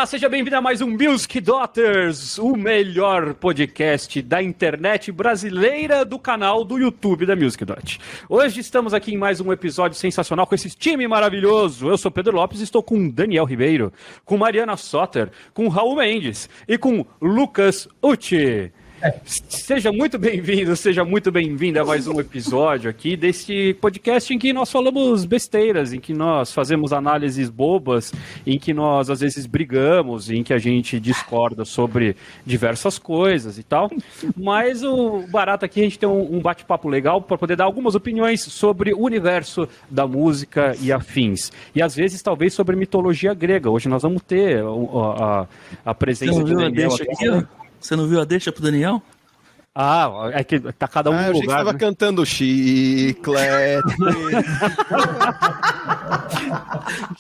Olá, seja bem-vindo a mais um Music Daughters, o melhor podcast da internet brasileira do canal do YouTube da Music Dot. Hoje estamos aqui em mais um episódio sensacional com esse time maravilhoso. Eu sou Pedro Lopes e estou com Daniel Ribeiro, com Mariana Soter, com Raul Mendes e com Lucas Uchi. Seja muito bem-vindo, seja muito bem-vinda a mais um episódio aqui desse podcast em que nós falamos besteiras, em que nós fazemos análises bobas, em que nós às vezes brigamos, em que a gente discorda sobre diversas coisas e tal. Mas o barato aqui é a gente tem um bate-papo legal para poder dar algumas opiniões sobre o universo da música e afins. E às vezes talvez sobre mitologia grega. Hoje nós vamos ter a presença de Daniel aqui. Você não viu a deixa pro Daniel? Ah, é que tá cada um no lugar. Eu estava cantando chiclete.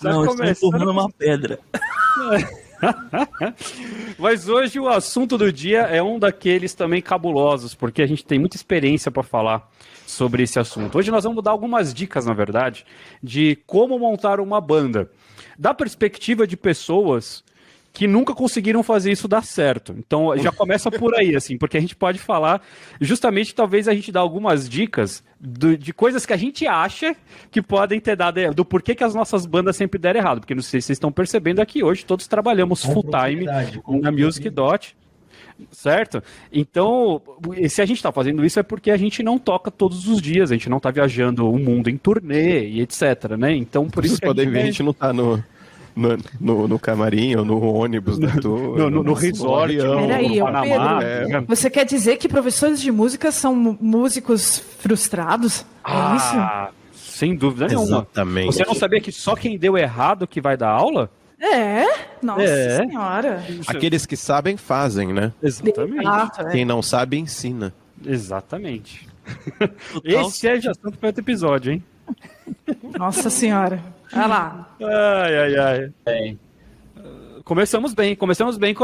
Não, estou empurrando uma pedra. Mas hoje o assunto do dia é um daqueles também cabulosos, porque a gente tem muita experiência para falar sobre esse assunto. Hoje nós vamos dar algumas dicas, na verdade, de como montar uma banda, da perspectiva de pessoas que nunca conseguiram fazer isso dar certo. Então já começa por aí, assim, porque a gente pode falar, justamente, talvez a gente dá algumas dicas de coisas que a gente acha que podem ter dado, do porquê que as nossas bandas sempre deram errado, porque não sei se vocês estão percebendo aqui, hoje todos trabalhamos full time na Music Dot, certo? Então, se a gente está fazendo isso é porque a gente não toca todos os dias, a gente não está viajando o mundo em turnê e etc, né? Então, por isso vocês podem ver, a gente não está no camarim ou no ônibus da tour. No resort. Peraí, Pedro, você quer dizer que professores de música são músicos frustrados? É isso? Sem dúvida nenhuma. Exatamente. Você não sabia que só quem deu errado que vai dar aula? Nossa senhora. Aqueles que sabem, fazem, né? Exatamente. Quem não sabe, ensina. Exatamente. Esse é já assunto para outro episódio, hein? Nossa senhora. Olha lá. Ai. Começamos bem com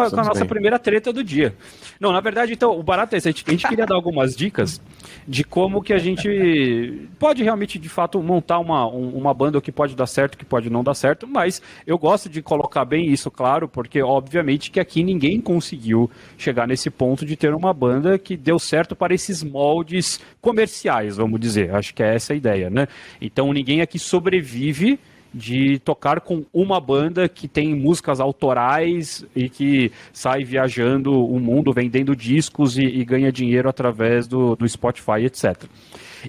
a nossa primeira treta do dia. Não, na verdade, então, o barato é esse. A gente queria dar algumas dicas de como que a gente pode realmente, de fato, montar uma banda que pode dar certo, que pode não dar certo, mas eu gosto de colocar bem isso, claro, porque, obviamente, que aqui ninguém conseguiu chegar nesse ponto de ter uma banda que deu certo para esses moldes comerciais, vamos dizer. Acho que é essa a ideia, né? Então, ninguém aqui sobrevive de tocar com uma banda que tem músicas autorais e que sai viajando o mundo, vendendo discos e ganha dinheiro através do Spotify, etc.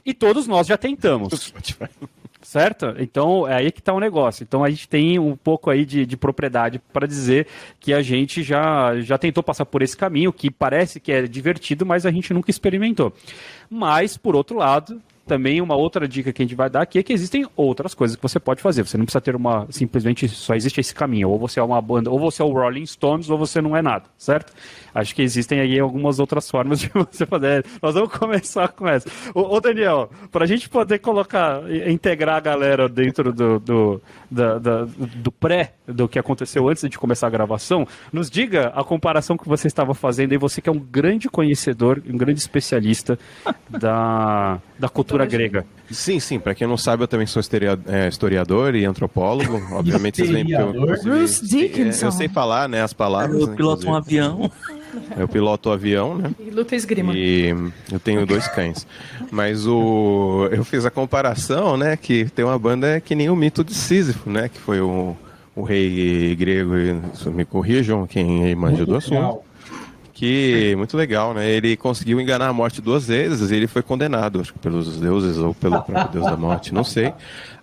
E todos nós já tentamos. Certo? Então, é aí que está o negócio. Então, a gente tem um pouco aí de propriedade para dizer que a gente já tentou passar por esse caminho, que parece que é divertido, mas a gente nunca experimentou. Mas, por outro lado, também uma outra dica que a gente vai dar aqui é que existem outras coisas que você pode fazer. Você não precisa ter simplesmente só existe esse caminho. Ou você é uma banda, ou você é o Rolling Stones, ou você não é nada, certo? Acho que existem aí algumas outras formas de você fazer. Nós vamos começar com essa. Ô Daniel, para a gente poder integrar a galera dentro do pré, do que aconteceu antes de começar a gravação, nos diga a comparação que você estava fazendo, e você que é um grande conhecedor, um grande especialista da cultura grega. Sim, para quem não sabe, eu também sou historiador e antropólogo. Obviamente vocês veem Bruce Dickinson. Eu sei falar, né, as palavras. Eu piloto um avião. Eu piloto o avião, né? E luta esgrima. E eu tenho 2 cães. Mas eu fiz a comparação, né, que tem uma banda que nem o mito de Sísifo, né, que foi o rei grego, me corrijam quem manja do assunto. Que muito legal, né? Ele conseguiu enganar a morte 2 vezes e ele foi condenado, acho que pelos deuses ou pelo próprio deus da morte, não sei,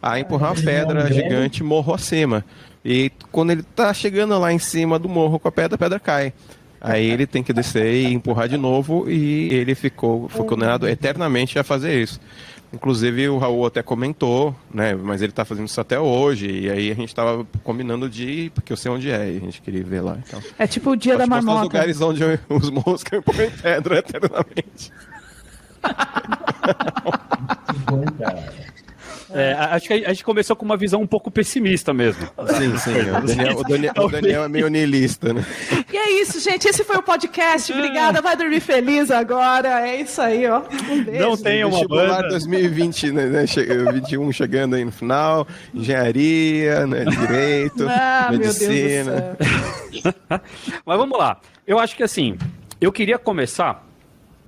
a empurrar uma pedra gigante morro acima. E quando ele tá chegando lá em cima do morro com a pedra cai. Aí ele tem que descer e empurrar de novo, e ele foi condenado eternamente a fazer isso. Inclusive o Raul até comentou, né, mas ele tá fazendo isso até hoje, e aí a gente tava combinando de ir, porque eu sei onde é, e a gente queria ver lá. Então. É tipo o dia da marmota. Os lugares onde os morros que eu empurro pedra eternamente. Acho que a gente começou com uma visão um pouco pessimista mesmo. Sim. O Daniel é meio niilista, né? E é isso, gente. Esse foi o podcast. Obrigada. Vai dormir feliz agora. É isso aí, ó. Um beijo. Não tem uma banda. 2020, né? 21 chegando aí no final. Engenharia, né? Direito, medicina. Meu Deus do céu. Mas vamos lá. Eu acho que assim, eu queria começar.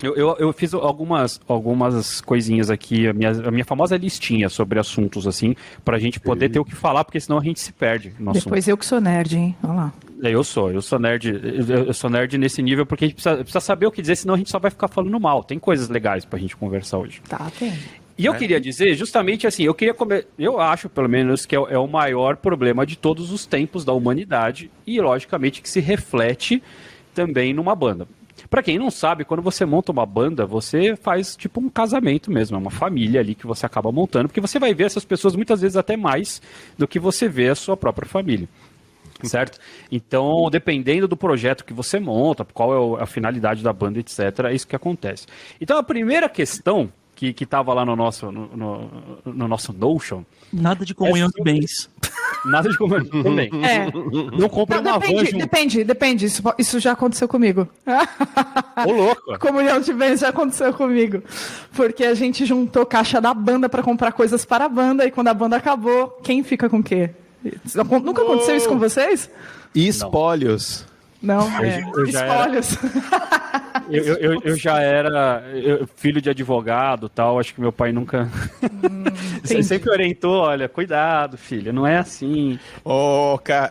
Eu fiz algumas coisinhas aqui, a minha famosa listinha sobre assuntos, assim, pra gente poder ter o que falar, porque senão a gente se perde no assunto. Depois eu que sou nerd, hein? Olha lá. Eu sou nerd nesse nível, porque a gente precisa saber o que dizer, senão a gente só vai ficar falando mal. Tem coisas legais pra gente conversar hoje. Tá, tem. E eu queria dizer, justamente assim, eu acho, pelo menos, que é o maior problema de todos os tempos da humanidade e, logicamente, que se reflete também numa banda. Pra quem não sabe, quando você monta uma banda, você faz tipo um casamento mesmo, é uma família ali que você acaba montando, porque você vai ver essas pessoas muitas vezes até mais do que você vê a sua própria família. Certo? Então, dependendo do projeto que você monta, qual é a finalidade da banda, etc., é isso que acontece. Então, a primeira questão que estava lá no nosso Notion... Nada de comunhão de bens. Nada de comunhão também. Não compre uma van junto. Depende. Isso já aconteceu comigo. Ô, louco! Comunhão de bens já aconteceu comigo. Porque a gente juntou caixa da banda para comprar coisas para a banda e quando a banda acabou, quem fica com o quê? Nunca aconteceu isso com vocês? Espólios. Não, espólios. Eu já era filho de advogado, tal, acho que meu pai nunca... sempre orientou, olha, cuidado, filho, não é assim.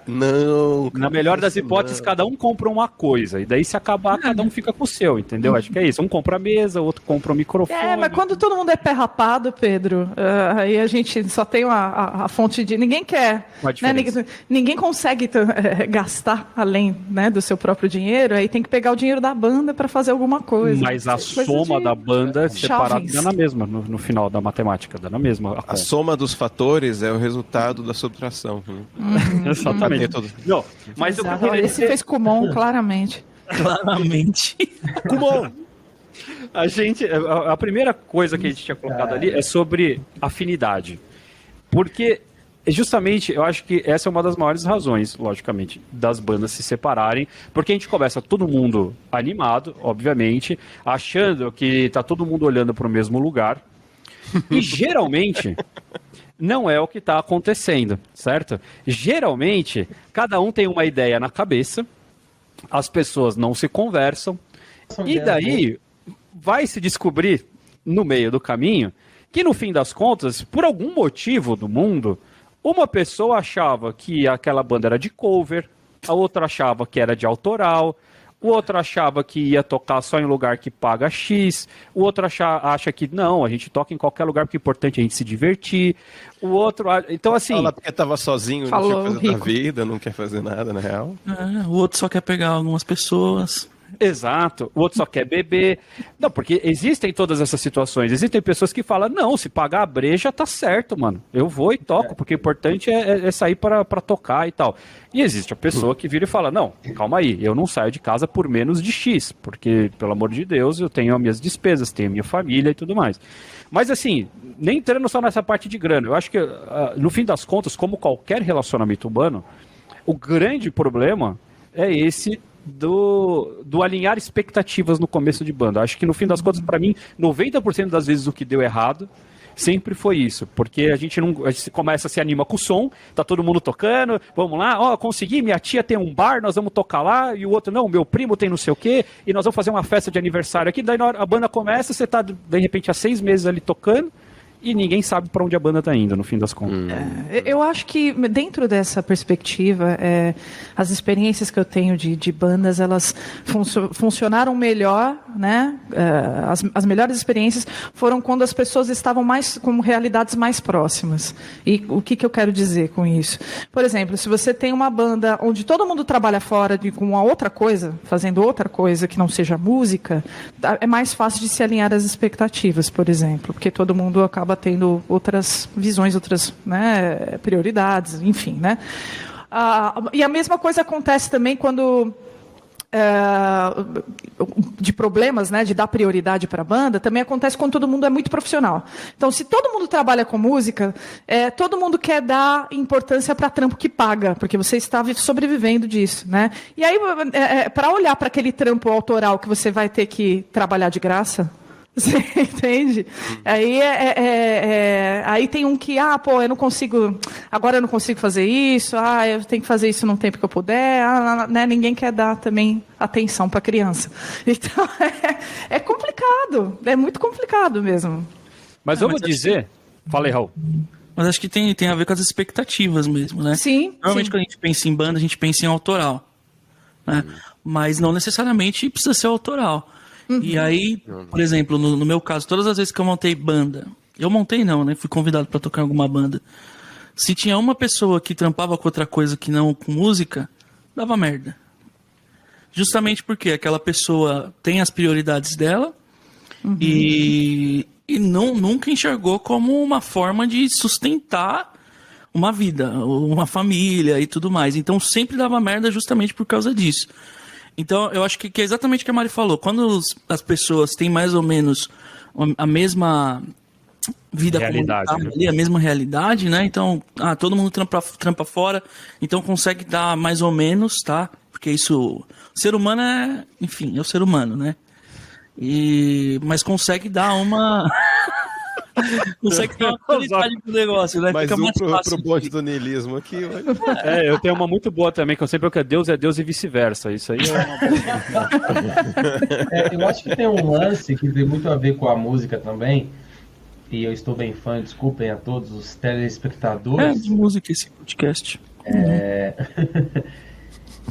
Não. Na melhor das hipóteses, cada um compra uma coisa, e daí se acabar, cada um fica com o seu, entendeu? Acho que é isso, um compra a mesa, o outro compra o microfone. Mas quando todo mundo é pé rapado, Pedro, aí a gente só tem a fonte de... Ninguém quer, né? Ninguém consegue gastar além, né, do seu próprio dinheiro, aí tem que pegar o dinheiro da banda para fazer alguma coisa. Mas a soma da banda separada dá na mesma, no final da matemática, dá na mesma. A soma dos fatores é o resultado da subtração. Exatamente. Não, mas esse fez Kumon, claramente. Claramente. Kumon! A primeira coisa que a gente tinha colocado ali é sobre afinidade. Porque justamente, eu acho que essa é uma das maiores razões, logicamente, das bandas se separarem, porque a gente começa todo mundo animado, obviamente, achando que tá todo mundo olhando para o mesmo lugar, e geralmente não é o que está acontecendo, certo? Geralmente, cada um tem uma ideia na cabeça, as pessoas não se conversam, e daí vai se descobrir, no meio do caminho, que no fim das contas, por algum motivo do mundo, uma pessoa achava que aquela banda era de cover, a outra achava que era de autoral, o outro achava que ia tocar só em lugar que paga X, o outro acha que não, a gente toca em qualquer lugar porque é importante a gente se divertir, o outro... Então, assim... Fala porque estava sozinho, não tinha coisa da vida, não quer fazer nada, na real. O outro só quer pegar algumas pessoas... Exato, o outro só quer beber. Não, porque existem todas essas situações. Existem pessoas que falam, não, se pagar a breja tá certo, mano. Eu vou e toco, porque o importante é sair para tocar e tal. E existe a pessoa que vira e fala, não, calma aí, eu não saio de casa por menos de X, porque, pelo amor de Deus, eu tenho as minhas despesas, tenho a minha família e tudo mais. Mas assim, nem entrando só nessa parte de grana, eu acho que, no fim das contas, como qualquer relacionamento humano, o grande problema é esse do alinhar expectativas no começo de banda. Acho que no fim das contas, para mim, 90% das vezes o que deu errado sempre foi isso, porque a gente começa, se anima com o som, tá todo mundo tocando, vamos lá, consegui, minha tia tem um bar, nós vamos tocar lá, e o outro, não, meu primo tem não sei o quê, e nós vamos fazer uma festa de aniversário aqui, daí a banda começa, você tá, de repente, há 6 meses ali tocando, e ninguém sabe para onde a banda está indo, no fim das contas. Eu acho que, dentro dessa perspectiva, as experiências que eu tenho de bandas, elas funcionaram melhor, né? As melhores experiências foram quando as pessoas estavam com realidades mais próximas. E o que eu quero dizer com isso? Por exemplo, se você tem uma banda onde todo mundo trabalha fora com uma outra coisa, fazendo outra coisa que não seja música, é mais fácil de se alinhar as expectativas, por exemplo, porque todo mundo acaba tendo outras visões, outras, né, prioridades, enfim, né? E a mesma coisa acontece também quando de problemas, né, de dar prioridade para a banda, também acontece quando todo mundo é muito profissional. Então, se todo mundo trabalha com música, todo mundo quer dar importância para trampo que paga, porque você está sobrevivendo disso, né? E aí, para olhar para aquele trampo autoral que você vai ter que trabalhar de graça, você entende? Aí, aí tem um que, pô, eu não consigo, agora eu não consigo fazer isso, eu tenho que fazer isso num tempo que eu puder, né? Ninguém quer dar também atenção para a criança. Então, é complicado, é muito complicado mesmo. Mas eu vou dizer... Fala aí, Raul. Mas acho que tem a ver com as expectativas mesmo, né? Sim. Normalmente quando a gente pensa em banda, a gente pensa em autoral, né? Mas não necessariamente precisa ser autoral. E aí, por exemplo, no meu caso, todas as vezes que eu montei banda, eu montei não, né? Fui convidado para tocar em alguma banda. Se tinha uma pessoa que trampava com outra coisa que não com música, dava merda. Justamente porque aquela pessoa tem as prioridades dela e nunca enxergou como uma forma de sustentar uma vida, uma família e tudo mais. Então sempre dava merda justamente por causa disso. Então, eu acho que é exatamente o que a Mari falou. Quando as pessoas têm mais ou menos a mesma vida comunitária, né? A mesma realidade, né? Então, todo mundo trampa fora, então consegue dar mais ou menos, tá? Porque isso... O ser humano é o ser humano, né? Mas consegue dar uma... consegue dar uma qualidade pro negócio, né? Mais fica mais fácil pro bonde do niilismo aqui. Eu tenho uma muito boa também, que eu sempre digo que Deus e vice-versa. Isso aí é uma boa. Eu acho que tem um lance que tem muito a ver com a música também, e eu estou bem fã, desculpem a todos os telespectadores. De música esse podcast.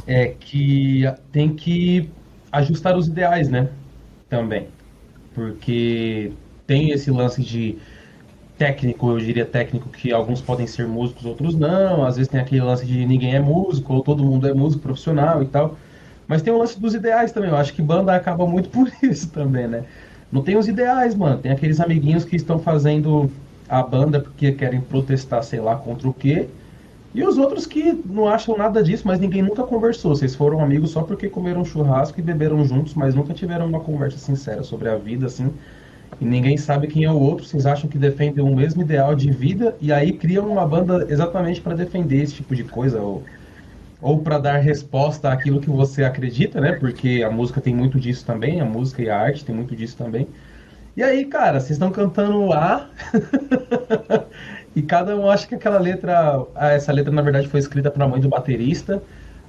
É que tem que ajustar os ideais, né? Também. Porque tem esse lance de técnico, eu diria técnico, que alguns podem ser músicos, outros não. Às vezes tem aquele lance de ninguém é músico, ou todo mundo é músico profissional e tal. Mas tem o lance dos ideais também. Eu acho que banda acaba muito por isso também, né? Não tem os ideais, mano. Tem aqueles amiguinhos que estão fazendo a banda porque querem protestar, sei lá, contra o quê. E os outros que não acham nada disso, mas ninguém nunca conversou. Vocês foram amigos só porque comeram churrasco e beberam juntos, mas nunca tiveram uma conversa sincera sobre a vida, assim. E ninguém sabe quem é o outro. Vocês acham que defendem o mesmo ideal de vida e aí criam uma banda exatamente para defender esse tipo de coisa, ou para dar resposta àquilo que você acredita, né? Porque a música tem muito disso também, a música e a arte tem muito disso também. E aí, cara, vocês estão cantando e cada um acha que aquela letra, essa letra na verdade foi escrita para a mãe do baterista.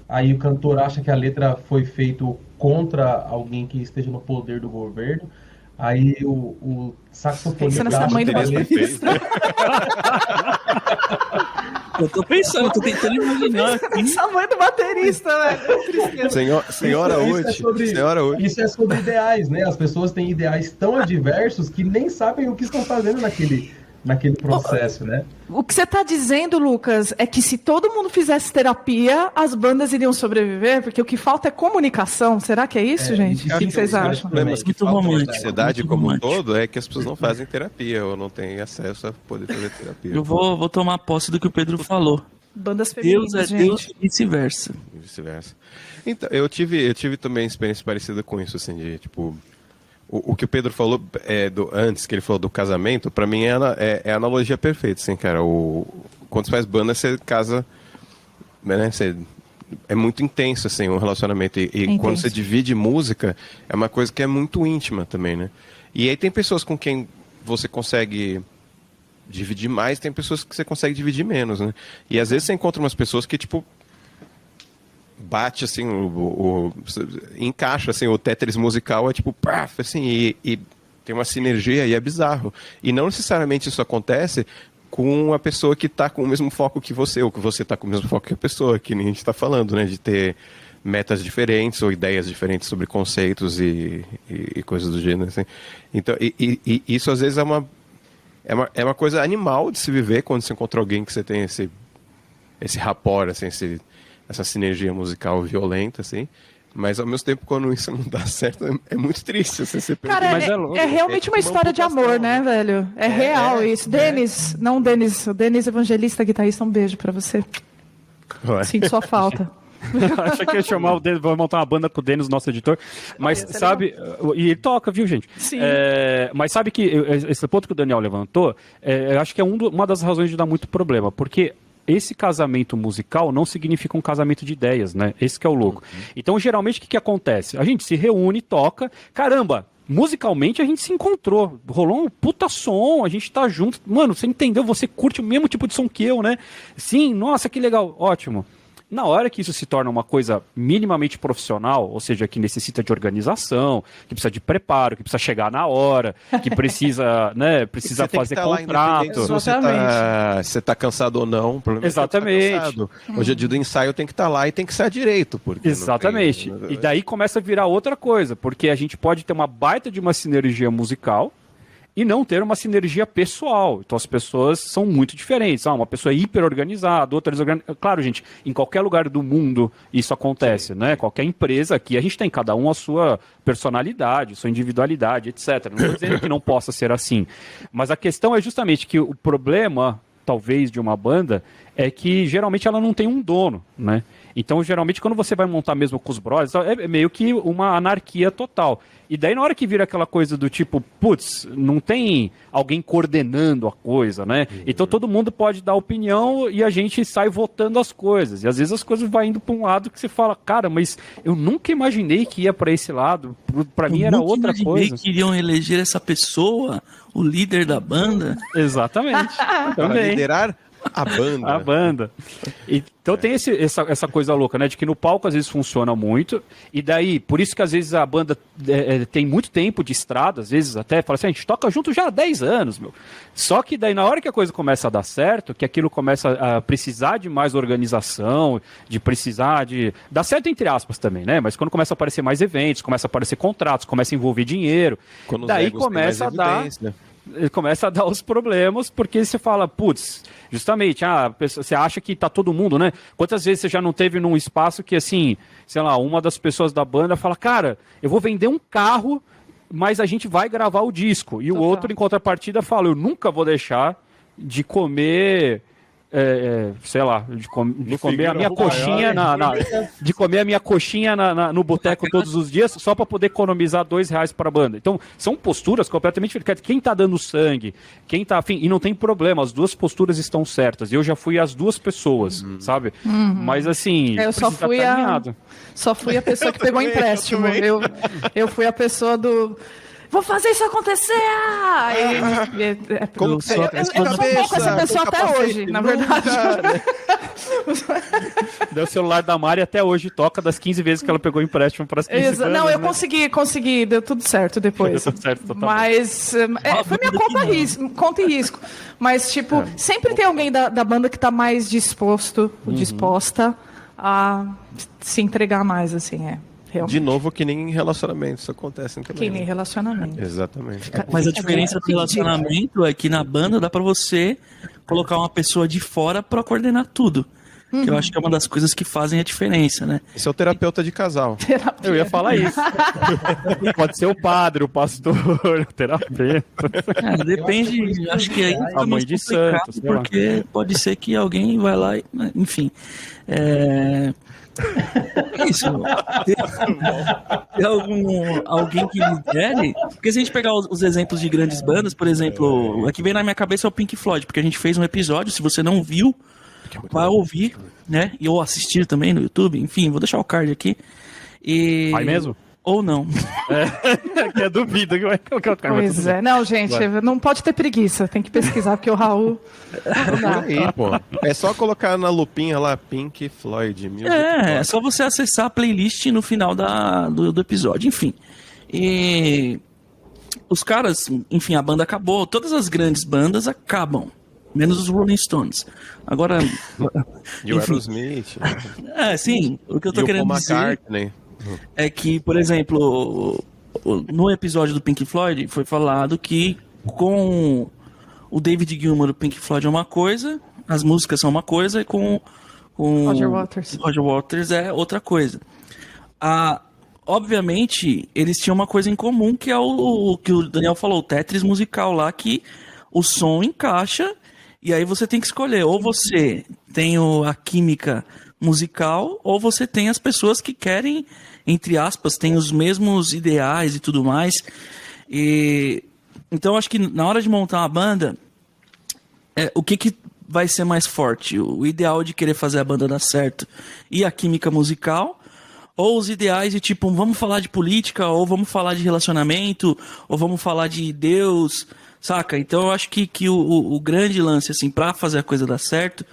Aí o cantor acha que a letra foi feita contra alguém que esteja no poder do governo. Aí o saxofonista... Pensa nessa mãe do baterista. Eu tô pensando, tô tentando imaginar. Essa mãe do baterista, velho. Senhora Uti. Isso é sobre ideais, né? As pessoas têm ideais tão adversos que nem sabem o que estão fazendo naquele processo, né? O que você está dizendo, Lucas, é que se todo mundo fizesse terapia, as bandas iriam sobreviver, porque o que falta é comunicação. Será que é isso, gente? O que vocês acham? Os problemas que faltam na sociedade como um todo é que as pessoas não fazem terapia ou não têm acesso a poder fazer terapia. Eu vou tomar posse do que o Pedro falou. Bandas femininas, Deus é Deus e vice-versa. Então, eu tive também experiência parecida com isso, assim, de tipo... O que o Pedro falou antes, que ele falou do casamento, pra mim é a analogia perfeita, assim, cara. Quando você faz banda, você casa, né? É muito intenso, assim, o relacionamento. E quando você divide música, é uma coisa que é muito íntima também, né? E aí tem pessoas com quem você consegue dividir mais, tem pessoas que você consegue dividir menos, né? E às vezes você encontra umas pessoas que, tipo... bate assim, encaixa assim, o Tetris musical é tipo, paf, assim, e tem uma sinergia e é bizarro. E não necessariamente isso acontece com uma pessoa que está com o mesmo foco que você, ou que você está com o mesmo foco que a pessoa, que nem a gente está falando, né, de ter metas diferentes ou ideias diferentes sobre conceitos e coisas do gênero, assim. Então, e isso às vezes é uma coisa animal de se viver quando você encontra alguém que você tem esse rapport, assim, essa sinergia musical violenta, assim. Mas, ao mesmo tempo, quando isso não dá certo, é muito triste. Assim, você cara, é realmente uma história de amor, né, velho? É real isso. Denis, o Denis Evangelista, guitarrista, um beijo pra você. Sinto sua falta. Acha que ia chamar o Denis, vou montar uma banda com o Denis, nosso editor. Mas sabe, e ele toca, viu, gente? Sim. Mas sabe que esse ponto que o Daniel levantou, eu acho que é uma das razões de dar muito problema, porque esse casamento musical não significa um casamento de ideias, né? Esse que é o louco. Então, geralmente, o que acontece? A gente se reúne, toca, caramba, musicalmente a gente se encontrou, rolou um puta som, a gente tá junto, mano, você entendeu, você curte o mesmo tipo de som que eu, né? Sim, nossa, que legal, ótimo. Na hora que isso se torna uma coisa minimamente profissional, ou seja, que necessita de organização, que precisa de preparo, que precisa chegar na hora, que precisa, né, precisa fazer contrato. Se você tá cansado ou não, o problema exatamente. É que você tá cansado. Hoje é dia do ensaio, tem que estar lá e tem que ser direito. Porque exatamente. E daí começa a virar outra coisa, porque a gente pode ter uma baita de uma sinergia musical e não ter uma sinergia pessoal. Então as pessoas são muito diferentes. Uma pessoa é hiper organizada, outra desorganizada. Claro, gente, em qualquer lugar do mundo isso acontece, né? Qualquer empresa aqui, a gente tem cada um a sua personalidade, sua individualidade, etc. Não estou dizendo que não possa ser assim. Mas a questão é justamente que o problema, talvez, de uma banda é que geralmente ela não tem um dono, né? Então, geralmente, quando você vai montar mesmo com os brothers, é meio que uma anarquia total. E daí, na hora que vira aquela coisa do tipo, putz, não tem alguém coordenando a coisa, né? Então, todo mundo pode dar opinião e a gente sai votando as coisas. E, às vezes, as coisas vão indo para um lado que você fala, cara, mas eu nunca imaginei que ia para esse lado. Para mim, era outra coisa. Eu nunca imaginei que iriam eleger essa pessoa, o líder da banda. Exatamente. Para liderar a banda. A banda. Então tem essa coisa louca, né? De que no palco às vezes funciona muito. E daí, por isso que às vezes a banda tem muito tempo de estrada, às vezes até fala assim, a gente toca junto já há 10 anos, meu. Só que daí na hora que a coisa começa a dar certo, que aquilo começa a precisar de mais organização, de precisar de... Dá certo entre aspas também, né? Mas quando começa a aparecer mais eventos, começa a aparecer contratos, começa a envolver dinheiro, quando daí começa a dar... Começa a dar os problemas, porque você fala, putz, justamente, você acha que tá todo mundo, né? Quantas vezes você já não teve num espaço que, assim, sei lá, uma das pessoas da banda fala, cara, eu vvou vender um carro, mas a gente vai gravar o disco. E o outro, em contrapartida, fala, eu nunca vou deixar de comer... sei lá, de comer a minha coxinha de comer a minha coxinha no boteco todos os dias só para poder economizar R$2 para a banda. Então, são posturas completamente diferentes. Quem tá dando sangue, quem tá afim, e não tem problema, as duas posturas estão certas. Eu já fui as duas pessoas, sabe? Mas assim, eu só fui a pessoa que pegou empréstimo. Eu fui a pessoa do... Vou fazer isso acontecer! Como que você eu sou com essa pessoa até hoje, na verdade. Deu o celular da Mari até hoje toca das 15 vezes que ela pegou empréstimo para as 15 vezes. Não, eu consegui, deu tudo certo depois. Deu tudo certo, tá mas foi minha conta e risco. Mas, tipo, sempre tem alguém da banda que tá mais disposta a se entregar mais, assim, realmente. De novo, que nem em relacionamento, isso acontece também. Que nem relacionamento. Exatamente. Mas a diferença do relacionamento é que na banda dá pra você colocar uma pessoa de fora pra coordenar tudo. Que eu acho que é uma das coisas que fazem a diferença, né? Esse é o terapeuta de casal. Eu ia falar isso. Pode ser o padre, o pastor, o terapeuta. Depende, acho que aí a mãe de santos, porque pode ser que alguém vai lá e... Enfim. Isso. Tem alguém que lidere? Porque se a gente pegar os exemplos de grandes bandas, por exemplo, aqui vem na minha cabeça é o Pink Floyd, porque a gente fez um episódio, se você não viu, vai ouvir, né? E ou assistir também no YouTube, enfim, vou deixar o card aqui. Vai mesmo? Ou não. Que é duvido que vai colocar o card. Pois é, não, gente, não pode ter preguiça, tem que pesquisar, porque o Raul... Aí, pô. É só colocar na lupinha lá, Pink Floyd. É só você acessar a playlist no final do episódio, enfim. E os caras, enfim, a banda acabou, todas as grandes bandas acabam. Menos os Rolling Stones. Agora... E o Aerosmith. Sim. O que eu tô querendo dizer é que, por exemplo, no episódio do Pink Floyd foi falado que com o David Gilmour do Pink Floyd é uma coisa, as músicas são uma coisa, e com Roger Waters é outra coisa. Obviamente, eles tinham uma coisa em comum, que é o que o Daniel falou, o Tetris musical lá, que o som encaixa. E aí você tem que escolher, ou você tem a química musical, ou você tem as pessoas que querem, entre aspas, têm os mesmos ideais e tudo mais. Então, acho que na hora de montar uma banda, o que vai ser mais forte? O ideal de querer fazer a banda dar certo e a química musical, ou os ideais de tipo, vamos falar de política, ou vamos falar de relacionamento, ou vamos falar de Deus, saca? Então, eu acho que o grande lance, assim, pra fazer a coisa dar certo,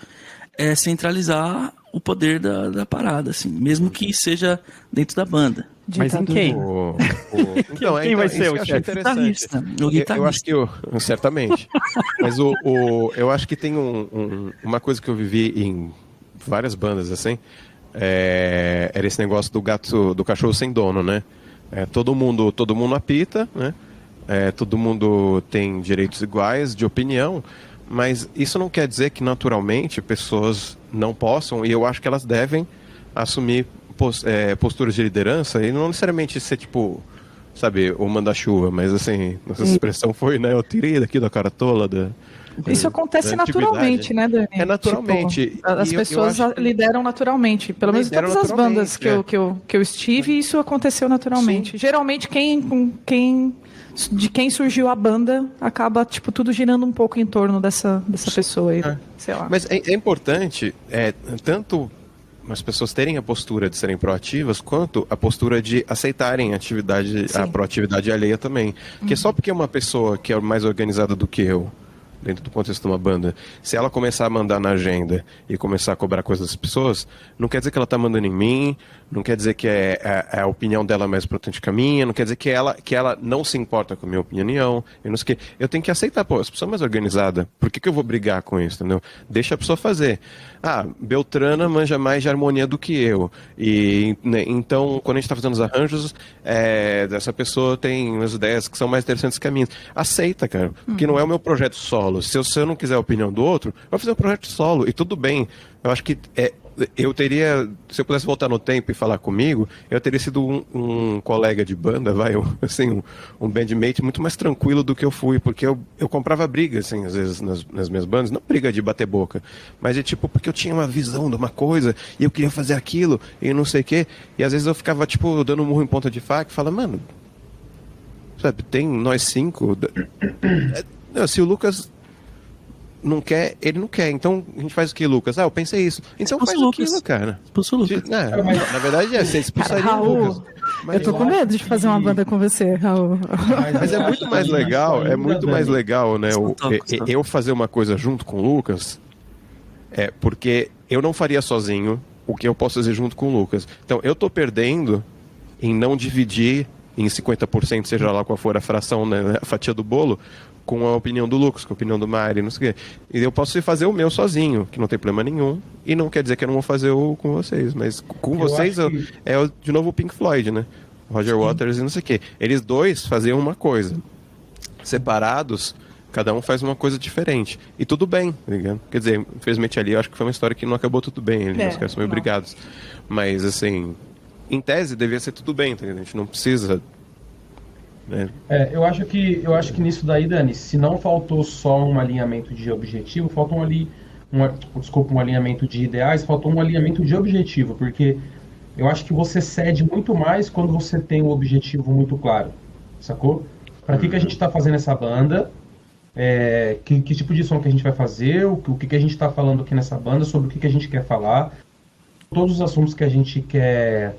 é centralizar o poder da parada, assim, mesmo que seja dentro da banda. Mas em quem? Então, quem vai ser o chefe? chefe? Guitarrista. O guitarrista. Eu acho que certamente. Mas eu acho que tem uma coisa que eu vivi em várias bandas, assim, era esse negócio do cachorro sem dono, né? Todo mundo apita, né? Todo mundo tem direitos iguais de opinião, mas isso não quer dizer que naturalmente pessoas não possam, e eu acho que elas devem assumir posturas de liderança, e não necessariamente ser tipo, sabe, o manda-chuva, mas assim, nossa expressão foi, né, eu tirei daqui da caratola Isso acontece naturalmente, né, Dani? Naturalmente. Tipo, as pessoas lideram naturalmente. Pelo menos em todas as bandas que eu estive, isso aconteceu naturalmente. Sim. Geralmente, de quem surgiu a banda, acaba, tipo, tudo girando um pouco em torno dessa pessoa aí, sei lá. Mas é importante, tanto as pessoas terem a postura de serem proativas, quanto a postura de aceitarem a proatividade alheia também. Porque só porque uma pessoa que é mais organizada do que eu, dentro do contexto de uma banda, se ela começar a mandar na agenda e começar a cobrar coisas das pessoas, não quer dizer que ela está mandando em mim, não quer dizer que a opinião dela é mais importante que a minha, não quer dizer que ela não se importa com a minha opinião, eu não sei o que. Eu tenho que aceitar, pô, as pessoas mais organizadas, por que eu vou brigar com isso, entendeu? Deixa a pessoa fazer. Beltrana manja mais de harmonia do que eu, e né, então, quando a gente está fazendo os arranjos, essa pessoa tem umas ideias que são mais interessantes que a minha. Aceita, cara, porque não é o meu projeto solo. Se eu não quiser a opinião do outro, eu vou fazer um projeto solo, e tudo bem. Eu acho que eu teria, se eu pudesse voltar no tempo e falar comigo, eu teria sido um colega de banda, um bandmate muito mais tranquilo do que eu fui, porque eu comprava briga, assim, às vezes nas minhas bandas, não briga de bater boca, mas tipo, porque eu tinha uma visão de uma coisa, e eu queria fazer aquilo, e não sei o quê, e às vezes eu ficava, tipo, dando um murro em ponta de faca, e falava, mano, sabe, tem nós 5, se o Lucas não quer, ele não quer. Então a gente faz o que, Lucas? Eu pensei isso. Então faz aquilo, cara. Expulsa o Lucas. Na verdade, você expulsaria o Lucas. Mas eu tô com medo de fazer uma banda com você, Raul. Mas é muito mais legal, né? Eu fazer uma coisa junto com o Lucas, porque eu não faria sozinho o que eu posso fazer junto com o Lucas. Então eu tô perdendo em não dividir em 50%, seja lá qual for a fração, né, a fatia do bolo, com a opinião do Lucas, com a opinião do Mari, não sei o quê. E eu posso fazer o meu sozinho, que não tem problema nenhum, e não quer dizer que eu não vou fazer o com vocês, mas com vocês de novo o Pink Floyd, né? Roger Waters e não sei o quê. Eles dois faziam uma coisa. Separados, cada um faz uma coisa diferente. E tudo bem, tá ligado? Quer dizer, infelizmente ali eu acho que foi uma história que não acabou tudo bem, os caras são meio brigados. Mas, assim, em tese devia ser tudo bem, tá ligado? A gente não precisa... Eu acho que nisso daí, Dani, se não faltou só um alinhamento de objetivo, faltou um alinhamento de ideais, faltou um alinhamento de objetivo, porque eu acho que você cede muito mais quando você tem um objetivo muito claro, sacou? Para que a gente está fazendo essa banda, que tipo de som que a gente vai fazer, o que a gente está falando aqui nessa banda, sobre o que a gente quer falar, todos os assuntos que a gente quer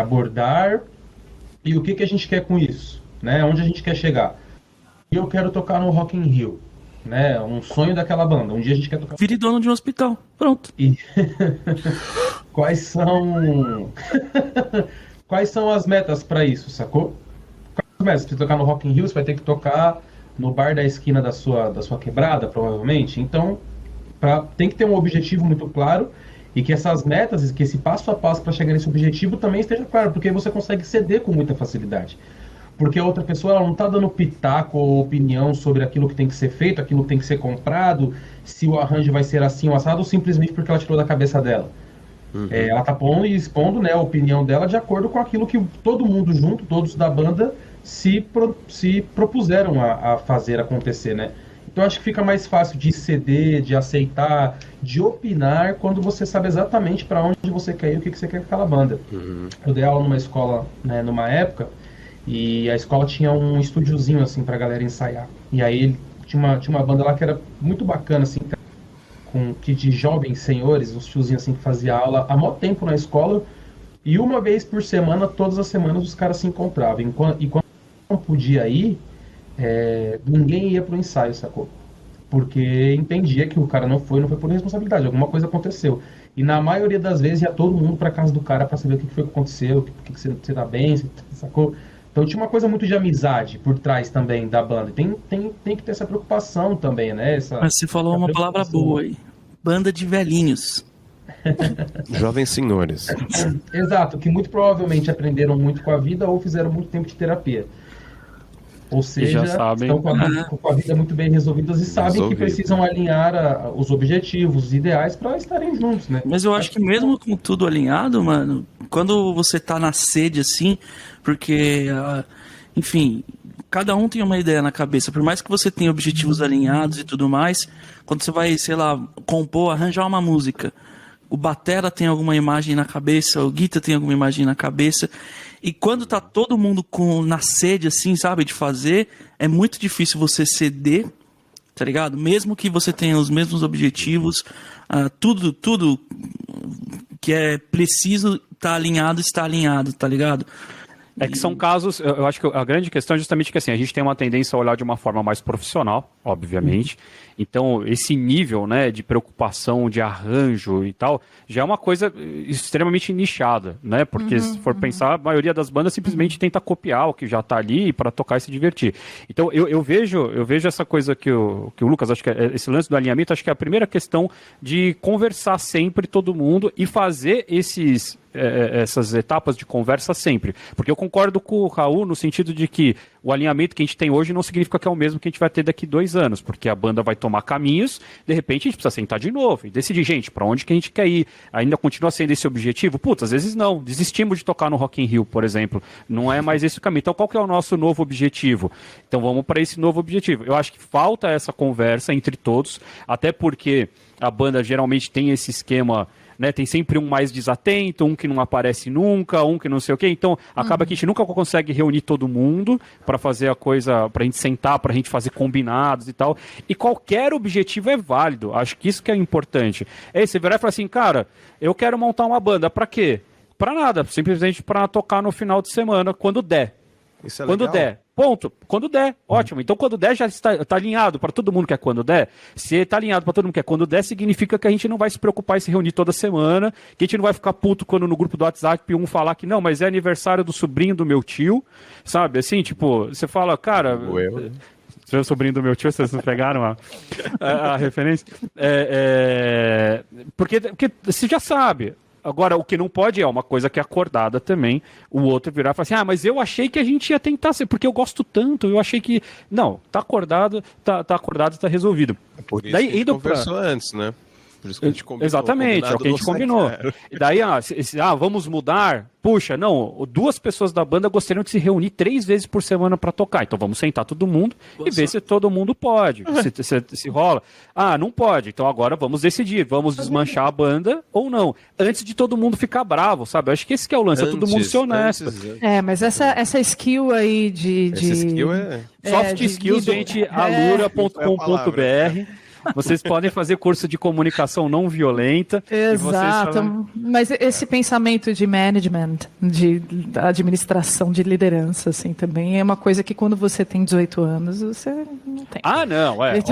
abordar, e o que a gente quer com isso, né? Onde a gente quer chegar. E eu quero tocar no Rock in Rio, né? Um sonho daquela banda. Um dia a gente quer tocar... Vire dono de um hospital. Pronto. E... Quais são as metas para isso, sacou? Quais são as metas? Se tocar no Rock in Rio, você vai ter que tocar no bar da esquina da sua quebrada, provavelmente. Então, tem que ter um objetivo muito claro. E que essas metas, que esse passo a passo para chegar nesse objetivo também esteja claro, porque aí você consegue ceder com muita facilidade. Porque a outra pessoa ela não está dando pitaco ou opinião sobre aquilo que tem que ser feito, aquilo que tem que ser comprado, se o arranjo vai ser assim ou assado, ou simplesmente porque ela tirou da cabeça dela. Ela está expondo, né, a opinião dela de acordo com aquilo que todo mundo junto, todos da banda, se propuseram a fazer acontecer, né? Então eu acho que fica mais fácil de ceder, de aceitar, de opinar quando você sabe exatamente para onde você quer ir e o que você quer com aquela banda. Eu dei aula numa escola, né, numa época, e a escola tinha um estúdiozinho assim pra galera ensaiar. E aí tinha uma banda lá que era muito bacana, assim, de jovens senhores, uns tiozinhos assim que fazia aula há muito tempo na escola, e uma vez por semana, todas as semanas, os caras se encontravam. E quando não podia ir, ninguém ia pro ensaio, sacou? Porque entendia que o cara não foi por responsabilidade, alguma coisa aconteceu. E na maioria das vezes ia todo mundo pra casa do cara pra saber o que foi que aconteceu, o que você tá bem, sacou? Então tinha uma coisa muito de amizade por trás também da banda. Tem que ter essa preocupação também, né? Mas você falou uma palavra boa aí. Banda de velhinhos. Jovens senhores. Exato, que muito provavelmente aprenderam muito com a vida ou fizeram muito tempo de terapia. Ou seja, estão com a vida muito bem resolvidas e sabem que precisam alinhar os objetivos, os ideais para estarem juntos, né? Mas eu acho que mesmo com tudo alinhado, mano, quando você tá na sede assim, porque, enfim, cada um tem uma ideia na cabeça, por mais que você tenha objetivos alinhados e tudo mais, quando você vai, sei lá, compor, arranjar uma música, o batera tem alguma imagem na cabeça, o guitarra tem alguma imagem na cabeça, e quando tá todo mundo na sede, assim, sabe, de fazer, é muito difícil você ceder, tá ligado? Mesmo que você tenha os mesmos objetivos, tudo que é preciso tá alinhado, está alinhado, tá ligado? É que são casos, eu acho que a grande questão é justamente que assim, a gente tem uma tendência a olhar de uma forma mais profissional, obviamente. Então, esse nível, né, de preocupação, de arranjo e tal, já é uma coisa extremamente nichada, né? Porque se for pensar, a maioria das bandas simplesmente tenta copiar o que já está ali para tocar e se divertir. Então, eu vejo essa coisa que o Lucas, acho que esse lance do alinhamento, acho que é a primeira questão de conversar sempre todo mundo e fazer essas etapas de conversa sempre. Porque eu concordo com o Raul no sentido de que o alinhamento que a gente tem hoje não significa que é o mesmo que a gente vai ter daqui 2 anos, porque a banda vai tomar caminhos, de repente a gente precisa sentar de novo e decidir, gente, para onde que a gente quer ir? Ainda continua sendo esse objetivo? Putz, às vezes não. Desistimos de tocar no Rock in Rio, por exemplo. Não é mais esse o caminho. Então qual que é o nosso novo objetivo? Então vamos para esse novo objetivo. Eu acho que falta essa conversa entre todos, até porque a banda geralmente tem esse esquema, né, tem sempre um mais desatento, um que não aparece nunca, um que não sei o quê, então acaba que a gente nunca consegue reunir todo mundo para fazer a coisa, pra gente sentar, pra gente fazer combinados e tal, e qualquer objetivo é válido, acho que isso que é importante. Você virar e falar assim, cara, eu quero montar uma banda, pra quê? Pra nada, simplesmente pra tocar no final de semana, quando der. Isso é quando legal. der. Ponto. Quando der. Ótimo. Então, quando der, já está alinhado para todo mundo que é quando der. Se está alinhado para todo mundo que é quando der, significa que a gente não vai se preocupar em se reunir toda semana, que a gente não vai ficar puto quando no grupo do WhatsApp um falar que não, mas é aniversário do sobrinho do meu tio, sabe? Assim, tipo, você fala, cara... Seu sobrinho do meu tio, vocês não pegaram a referência? Porque você já sabe. Agora, o que não pode é uma coisa que é acordada também, o outro virar e falar assim, mas eu achei que a gente ia tentar ser, porque eu gosto tanto, eu achei que... Não, tá acordado, tá acordado, tá resolvido. É por isso Daí, que a gente indo conversou antes, né? Por isso que a gente combinou. Exatamente, é o que a gente combinou. E daí, vamos mudar? Puxa, não, 2 pessoas da banda gostariam de se reunir 3 vezes por semana para tocar. Então vamos sentar todo mundo e ver se todo mundo pode, se rola. Não pode, então agora vamos decidir, vamos desmanchar a banda ou não. Antes de todo mundo ficar bravo, sabe? Eu acho que esse que é o lance, é todo mundo ser honesto. Mas essa skill aí Essa skill Soft skills, gente, alura.com.br. Vocês podem fazer curso de comunicação não violenta. Exato. Mas esse pensamento de management, de administração, de liderança, assim, também é uma coisa que quando você tem 18 anos, você não tem. Não, óbvio.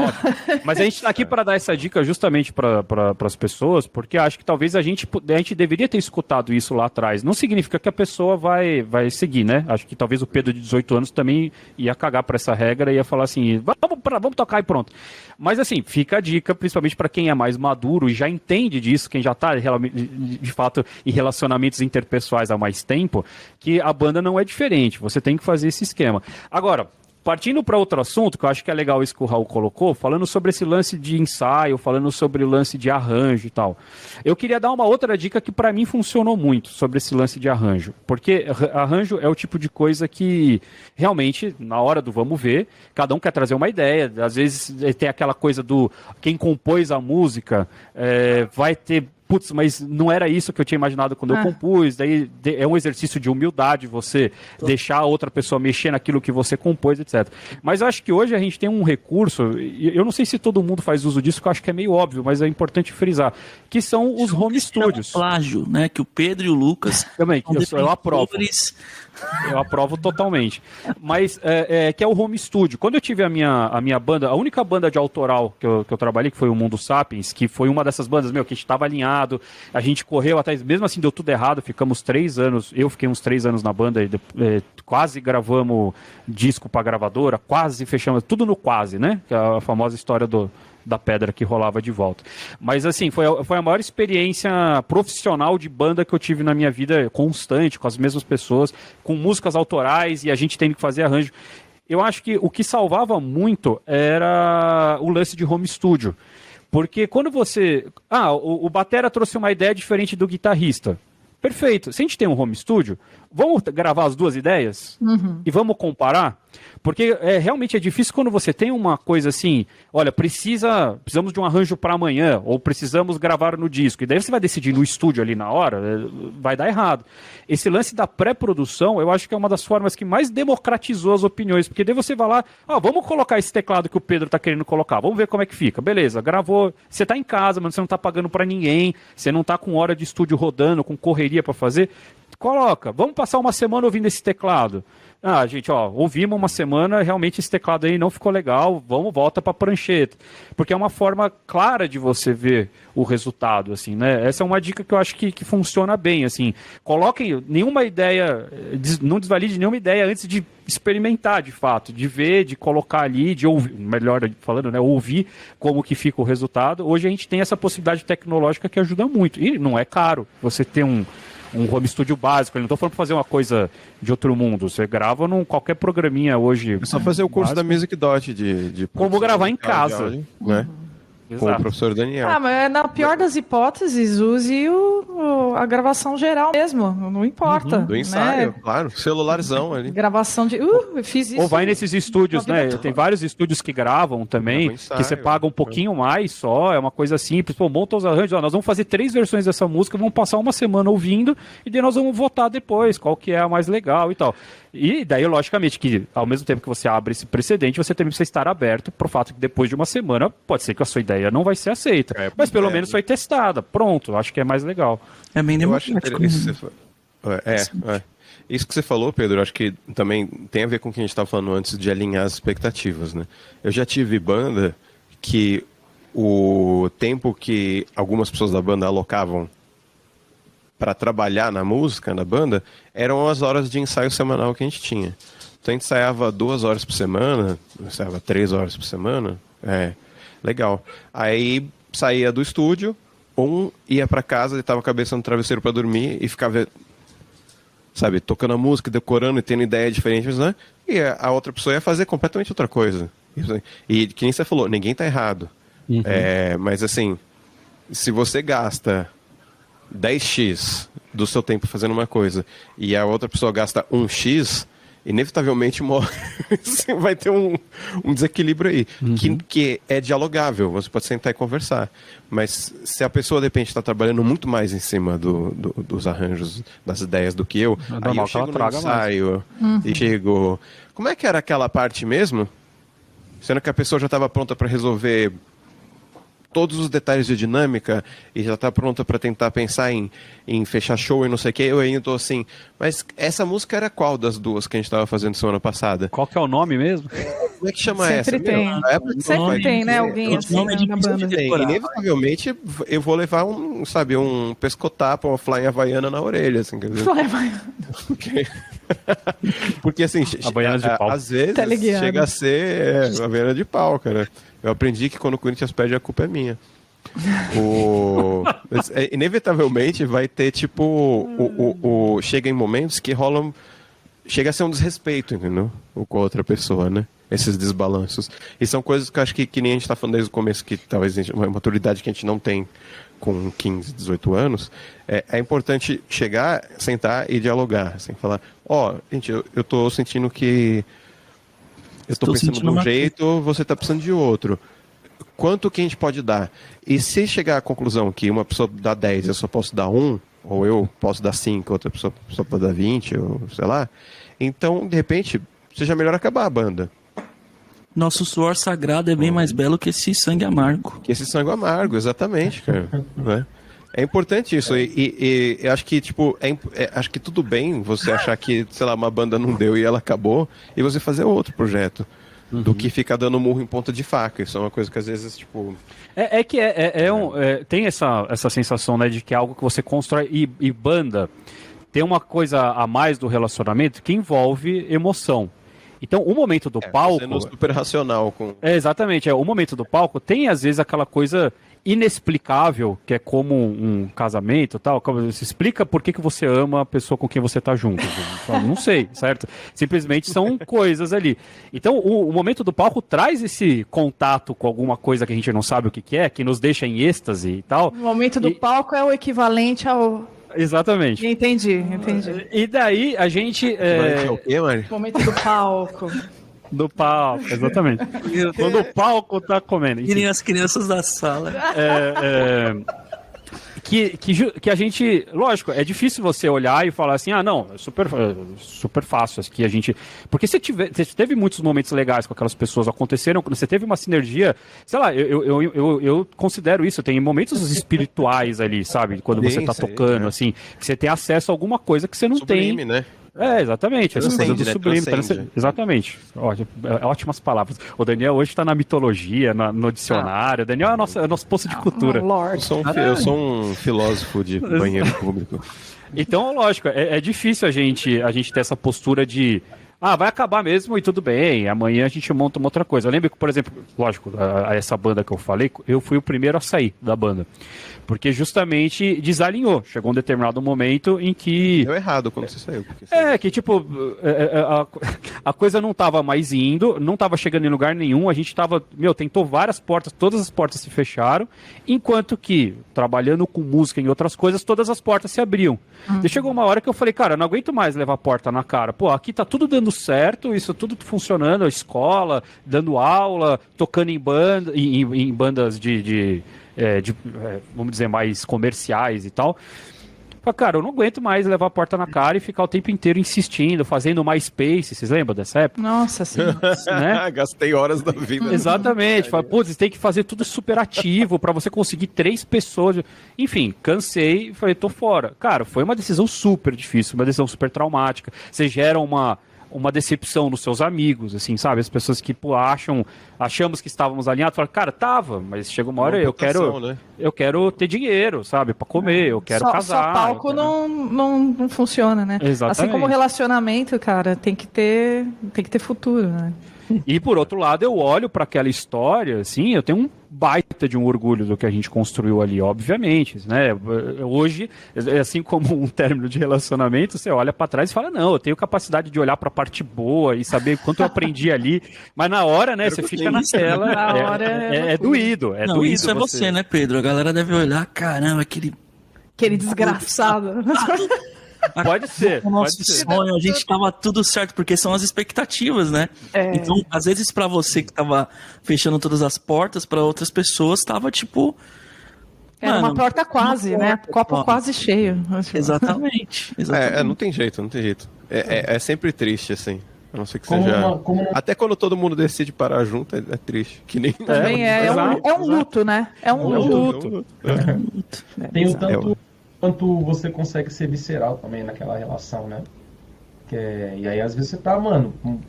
Mas a gente está aqui para dar essa dica justamente para as pessoas, porque acho que talvez a gente deveria ter escutado isso lá atrás. Não significa que a pessoa vai seguir, né? Acho que talvez o Pedro de 18 anos também ia cagar para essa regra e ia falar assim, vamos tocar e pronto. Mas assim, fica a dica, principalmente para quem é mais maduro e já entende disso, quem já está de fato em relacionamentos interpessoais há mais tempo, que a banda não é diferente, você tem que fazer esse esquema. Agora, partindo para outro assunto, que eu acho que é legal isso que o Raul colocou, falando sobre esse lance de ensaio, falando sobre o lance de arranjo e tal. Eu queria dar uma outra dica que para mim funcionou muito sobre esse lance de arranjo. Porque arranjo é o tipo de coisa que realmente, na hora do vamos ver, cada um quer trazer uma ideia. Às vezes tem aquela coisa do quem compôs a música vai ter... Putz, mas não era isso que eu tinha imaginado quando eu compus. Daí é um exercício de humildade você deixar a outra pessoa mexer naquilo que você compôs, etc. Mas eu acho que hoje a gente tem um recurso, e eu não sei se todo mundo faz uso disso, que eu acho que é meio óbvio, mas é importante frisar, que são os home studios. Plágio, né? Que o Pedro e o Lucas... Também, eu aprovo. Eu aprovo totalmente. Mas que é o home studio. Quando eu tive a minha banda, a única banda de autoral que eu trabalhei, que foi o Mundo Sapiens, que foi uma dessas bandas, que a gente estava alinhado, a gente correu atrás, mesmo assim deu tudo errado, ficamos 3 anos, eu fiquei uns 3 anos na banda, quase gravamos disco para gravadora, quase fechamos, tudo no quase, né? Que é a famosa história da pedra que rolava de volta. Mas assim, foi a maior experiência profissional de banda que eu tive na minha vida, constante, com as mesmas pessoas, com músicas autorais e a gente tendo que fazer arranjo. Eu acho que o que salvava muito era o lance de home studio. Porque quando você... o batera trouxe uma ideia diferente do guitarrista. Perfeito. Se a gente tem um home studio, vamos gravar as duas ideias e vamos comparar? Porque realmente é difícil quando você tem uma coisa assim, olha, precisamos de um arranjo para amanhã, ou precisamos gravar no disco, e daí você vai decidir no estúdio ali na hora, vai dar errado. Esse lance da pré-produção, eu acho que é uma das formas que mais democratizou as opiniões, porque daí você vai lá, vamos colocar esse teclado que o Pedro tá querendo colocar, vamos ver como é que fica. Beleza, gravou, você tá em casa, mas você não tá pagando para ninguém, você não tá com hora de estúdio rodando, com correria para fazer, coloca, vamos passar uma semana ouvindo esse teclado. Gente, ouvimos uma semana, realmente esse teclado aí não ficou legal, volta para a prancheta. Porque é uma forma clara de você ver o resultado, assim, né? Essa é uma dica que eu acho que funciona bem, assim. Coloquem nenhuma ideia, não desvalide nenhuma ideia antes de experimentar, de fato, de ver, de colocar ali, de ouvir, melhor falando, né? Ouvir como que fica o resultado. Hoje a gente tem essa possibilidade tecnológica que ajuda muito. E não é caro você ter um home studio básico. Eu não estou falando para fazer uma coisa de outro mundo. Você grava num qualquer programinha hoje. É só fazer o curso da Music Dot de como gravar em casa, áudio, né? Com o professor Daniel. Mas na pior das hipóteses, use a gravação geral mesmo, não importa. Do ensaio, claro. Celularzão ali. Gravação de... eu fiz isso. Ou vai nesses estúdios, né? Tem vários estúdios que gravam também, ensaio, que você paga um pouquinho mais só, é uma coisa simples. Monta os arranjos, nós vamos fazer 3 versões dessa música, vamos passar uma semana ouvindo, e daí nós vamos votar depois, qual que é a mais legal e tal. E daí, logicamente, que ao mesmo tempo que você abre esse precedente, você também precisa estar aberto pro fato que depois de uma semana, pode ser que a sua ideia não vai ser aceita. Mas pelo menos foi testada. Pronto, acho que é mais legal. É bem democrático. Isso que você falou, Pedro, acho que também tem a ver com o que a gente estava falando antes de alinhar as expectativas, né? Eu já tive banda que o tempo que algumas pessoas da banda alocavam para trabalhar na música, na banda, eram as horas de ensaio semanal que a gente tinha. Então a gente ensaiava 2 horas por semana, ensaiava 3 horas por semana, legal. Aí saía do estúdio, ia para casa, deitava a cabeça no travesseiro para dormir e ficava, sabe, tocando a música, decorando e tendo ideia diferente, né? E a outra pessoa ia fazer completamente outra coisa. E que nem você falou, ninguém tá errado. Mas assim, se você gasta 10x do seu tempo fazendo uma coisa e a outra pessoa gasta 1x, inevitavelmente vai ter um desequilíbrio aí, que é dialogável, você pode sentar e conversar. Mas se a pessoa, de repente, está trabalhando muito mais em cima dos arranjos, das ideias do que eu, aí eu chego no ensaio e chego... Como é que era aquela parte mesmo? Sendo que a pessoa já estava pronta para resolver todos os detalhes de dinâmica e já está pronta para tentar pensar em fechar show e não sei o que, eu ainda estou assim, mas essa música era qual das duas que a gente estava fazendo semana passada? Qual que é o nome mesmo? Como é que chama Sempre essa? tem. Sempre tem, né? Alguém assim na banda. Inevitavelmente eu vou levar um pescotapo, uma fly havaiana na orelha, assim, quer dizer. Fly havaiana. Porque assim, às vezes chega a ser uma havaiana de pau, cara. Eu aprendi que quando o Corinthians perde, a culpa é minha. Inevitavelmente vai ter, tipo, chega em momentos que rolam chega a ser um desrespeito, entendeu? Com a outra pessoa, né? Esses desbalanços. E são coisas que eu acho que nem a gente tá falando desde o começo, que talvez uma maturidade que a gente não tem com 15, 18 anos, é importante chegar, sentar e dialogar, assim, falar, gente, eu tô sentindo que eu tô pensando de um jeito, você tá precisando de outro. Quanto que a gente pode dar? E se chegar à conclusão que uma pessoa dá 10 eu só posso dar 1, ou eu posso dar 5, outra pessoa só pode dar 20, ou sei lá, então, de repente, seja melhor acabar a banda. Nosso suor sagrado é bem mais belo que esse sangue amargo. Que esse sangue amargo, exatamente, cara. Né? É importante isso. E eu acho que, tipo, acho que tudo bem você achar que, sei lá, uma banda não deu e ela acabou, e você fazer outro projeto. Do que ficar dando murro em ponta de faca. Isso é uma coisa que às vezes, tipo... Tem essa sensação, né, de que é algo que você constrói e banda tem uma coisa a mais do relacionamento que envolve emoção. Então, o momento do palco... Sendo super racional. Exatamente. O momento do palco tem, às vezes, aquela coisa inexplicável, que é como um casamento e tal. Você explica por que você ama a pessoa com quem você está junto. Não sei, certo? Simplesmente são coisas ali. Então, o momento do palco traz esse contato com alguma coisa que a gente não sabe o que é, que nos deixa em êxtase e tal. O momento do palco é o equivalente ao... Exatamente. Entendi. E daí a gente... O quê, Mari? O momento do palco. Do palco, exatamente. Quando o palco tá comendo. E nem as crianças da sala. Que a gente... Lógico, é difícil você olhar e falar assim, não, é super fácil aqui a gente... Porque você teve muitos momentos legais com aquelas pessoas, aconteceram, você teve uma sinergia, sei lá, eu considero isso, tem momentos espirituais ali, sabe? Quando você tá tocando, assim, que você tem acesso a alguma coisa que você não Sublime, tem... né? Exatamente, essa coisa do sublime. Exatamente. Ótimas palavras. O Daniel hoje está na mitologia, no dicionário. O Daniel é o nosso poço de cultura. Eu sou um filósofo de banheiro público. Então, lógico, é difícil a gente ter essa postura de... vai acabar mesmo e tudo bem, amanhã a gente monta uma outra coisa. Eu lembro que, por exemplo, lógico, essa banda que eu falei, eu fui o primeiro a sair da banda. Porque justamente desalinhou. Chegou um determinado momento em que... Deu errado quando você saiu. Que tipo, a coisa não tava mais indo, não tava chegando em lugar nenhum, a gente tava, tentou várias portas, todas as portas se fecharam, enquanto que, trabalhando com música e outras coisas, todas as portas se abriam. E chegou uma hora que eu falei, cara, eu não aguento mais levar a porta na cara. Pô, aqui tá tudo dando certo, isso tudo funcionando, a escola, dando aula, tocando em bandas vamos dizer, mais comerciais e tal. Falei, cara, eu não aguento mais levar a porta na cara e ficar o tempo inteiro insistindo, fazendo MySpace, vocês lembram dessa época? Nossa, sim. Né? Gastei horas da vida. Exatamente. Falei, pô, você tem que fazer tudo super ativo pra você conseguir 3 pessoas. Enfim, cansei e falei, tô fora. Cara, foi uma decisão super difícil, uma decisão super traumática. Você gera uma decepção nos seus amigos, assim, sabe? As pessoas que, achamos que estávamos alinhados, falam, cara, tava, mas chega uma hora, eu quero ter dinheiro, sabe? Pra comer, eu quero casar. Só palco não funciona, né? Exatamente. Assim como relacionamento, cara, tem que ter futuro, né? E por outro lado, eu olho para aquela história, assim, eu tenho um baita de um orgulho do que a gente construiu ali, obviamente, né? Hoje, assim como um término de relacionamento, você olha para trás e fala, não, eu tenho capacidade de olhar para a parte boa e saber quanto eu aprendi ali, mas na hora, né, você fica na tela, é doído, não, doído. Isso é você, né, Pedro? A galera deve olhar, caramba, aquele desgraçado. Pode ser. O nosso sonho, a gente tava tudo certo, porque são as expectativas, né? Então, às vezes, pra você que tava fechando todas as portas, pra outras pessoas, tava tipo. Era uma porta quase, né? Copo quase cheio. Exatamente. Não tem jeito. É sempre triste, assim. A não ser que seja. Até quando todo mundo decide parar junto, é triste. Que nem. Também é um luto, né? É um luto. Tem o tanto. Quanto você consegue ser visceral também naquela relação, né? E aí, às vezes, você tá,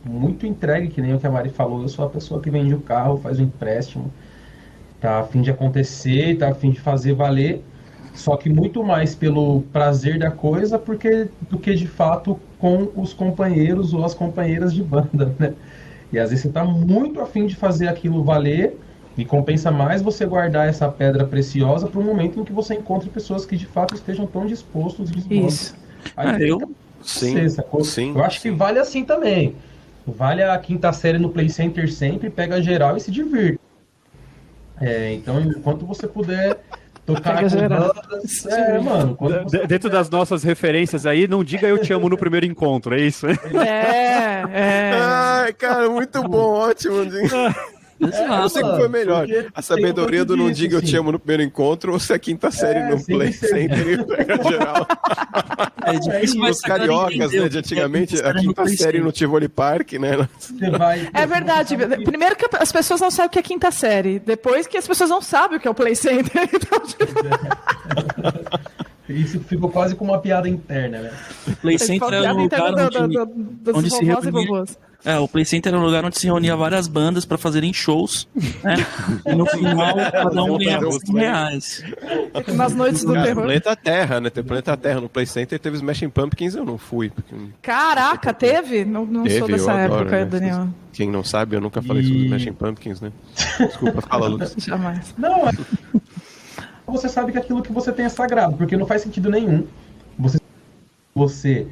muito entregue, que nem o que a Mari falou. Eu sou a pessoa que vende o carro, faz o empréstimo, tá a fim de acontecer, tá a fim de fazer valer, só que muito mais pelo prazer da coisa do que, de fato, com os companheiros ou as companheiras de banda, né? E, às vezes, você tá muito a fim de fazer aquilo valer. E compensa mais você guardar essa pedra preciosa para um momento em que você encontre pessoas que de fato estejam tão dispostos e dispostos. Isso. Sim, sacou? sim. Eu acho que vale assim também. Vale a quinta série no Play Center sempre, pega geral e se divirta. Então, enquanto você puder tocar Pega com geral. bandas, mano. Dentro das nossas referências aí, não diga eu te amo no primeiro encontro, é isso? Ai, cara, muito bom, ótimo. Eu não sei o que foi melhor. A sabedoria do não diga eu te amo no primeiro encontro ou se a quinta série no Play Center e pega geral. É difícil, mas Os cariocas, né, de antigamente, a quinta série no Tivoli Park, né? É verdade. Primeiro que as pessoas não sabem o que é quinta série. Depois que as pessoas não sabem o que é o Play Center. Então, Isso ficou quase como uma piada interna, né? O Play Center era um lugar onde se reunia. O Play Center era um lugar onde se reunia várias bandas para fazerem shows, né? E no final, cada um ganhava R$100. Nas noites do terror. Planeta Terra, né? Tem Planeta Terra. No Play Center teve Smashing Pumpkins, eu não fui. Caraca, teve? Não Teve, sou dessa época, né? Daniel. Quem não sabe, eu nunca falei sobre Smashing Pumpkins, né? Desculpa, fala, Lucas. Jamais. Não, você sabe que aquilo que você tem é sagrado, porque não faz sentido nenhum. Você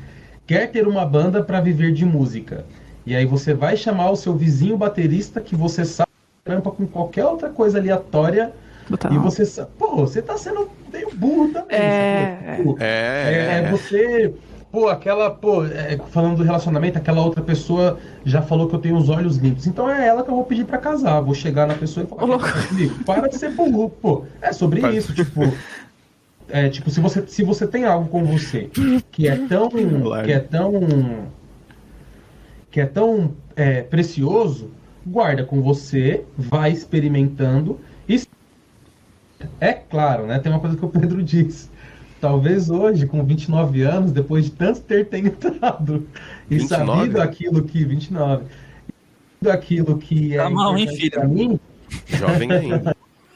quer ter uma banda para viver de música. E aí você vai chamar o seu vizinho baterista que você sabe que trampa com qualquer outra coisa aleatória. Total. E você sabe, você tá sendo meio burro também. Você, falando do relacionamento, aquela outra pessoa já falou que eu tenho os olhos limpos. Então é ela que eu vou pedir pra casar. Vou chegar na pessoa e falar, para de ser burro, É sobre isso, se você tem algo com você que é tão precioso, guarda com você, vai experimentando. E é claro, né? Tem uma coisa que o Pedro disse. Talvez hoje, com 29 anos, depois de tanto ter tentado e 29? sabido aquilo que... 29. Aquilo que tá mal, hein, filho? Pra mim, jovem ainda.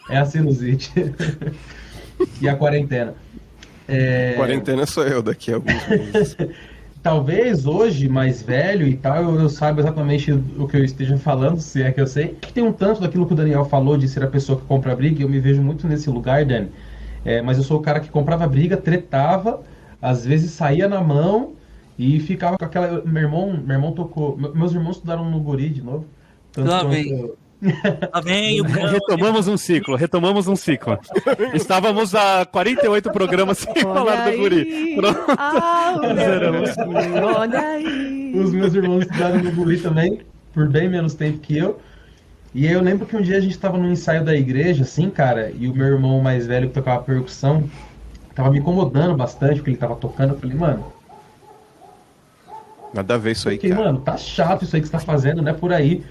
É a sinusite. E a quarentena. Quarentena sou eu daqui a alguns meses. Talvez hoje, mais velho e tal, eu saiba exatamente o que eu esteja falando, se é que eu sei. Tem um tanto daquilo que o Daniel falou de ser a pessoa que compra briga, e eu me vejo muito nesse lugar, Dani. Mas eu sou o cara que comprava briga, tretava, às vezes saía na mão e ficava com aquela... Meu irmão tocou... Meus irmãos estudaram no Guri de novo. Lá vem o Retomamos um ciclo. Estávamos há 48 programas sem falar do Guri. Pronto. Olha aí. Os meus irmãos estudaram no Guri também, por bem menos tempo que eu. E aí eu lembro que um dia a gente estava num ensaio da igreja, assim, cara, e o meu irmão mais velho que tocava percussão tava me incomodando bastante porque ele tava tocando. Eu falei, mano... Nada a ver isso aí, cara. Mano, tá chato isso aí que você tá fazendo, não é por aí.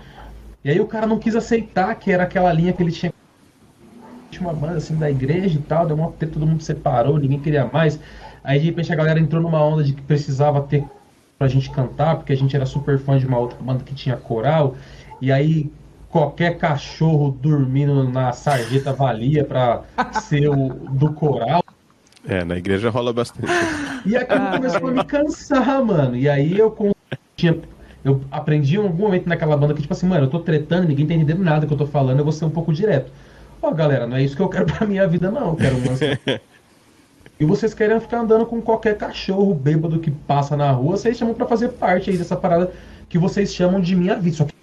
E aí o cara não quis aceitar que era aquela linha que ele tinha uma banda assim da igreja e tal, deu uma treta, todo mundo separou, ninguém queria mais. Aí de repente a galera entrou numa onda de que precisava ter pra gente cantar, porque a gente era super fã de uma outra banda que tinha coral, e aí qualquer cachorro dormindo na sarjeta valia pra ser o do coral. Na igreja rola bastante. E aquilo começou a me cansar, mano. E aí eu aprendi em algum momento naquela banda que, tipo assim, mano, eu tô tretando, ninguém tá entendendo nada que eu tô falando, eu vou ser um pouco direto. Galera, não é isso que eu quero pra minha vida, não. Eu quero uma... E vocês querem ficar andando com qualquer cachorro bêbado que passa na rua, vocês chamam pra fazer parte aí dessa parada que vocês chamam de minha vida. Só que...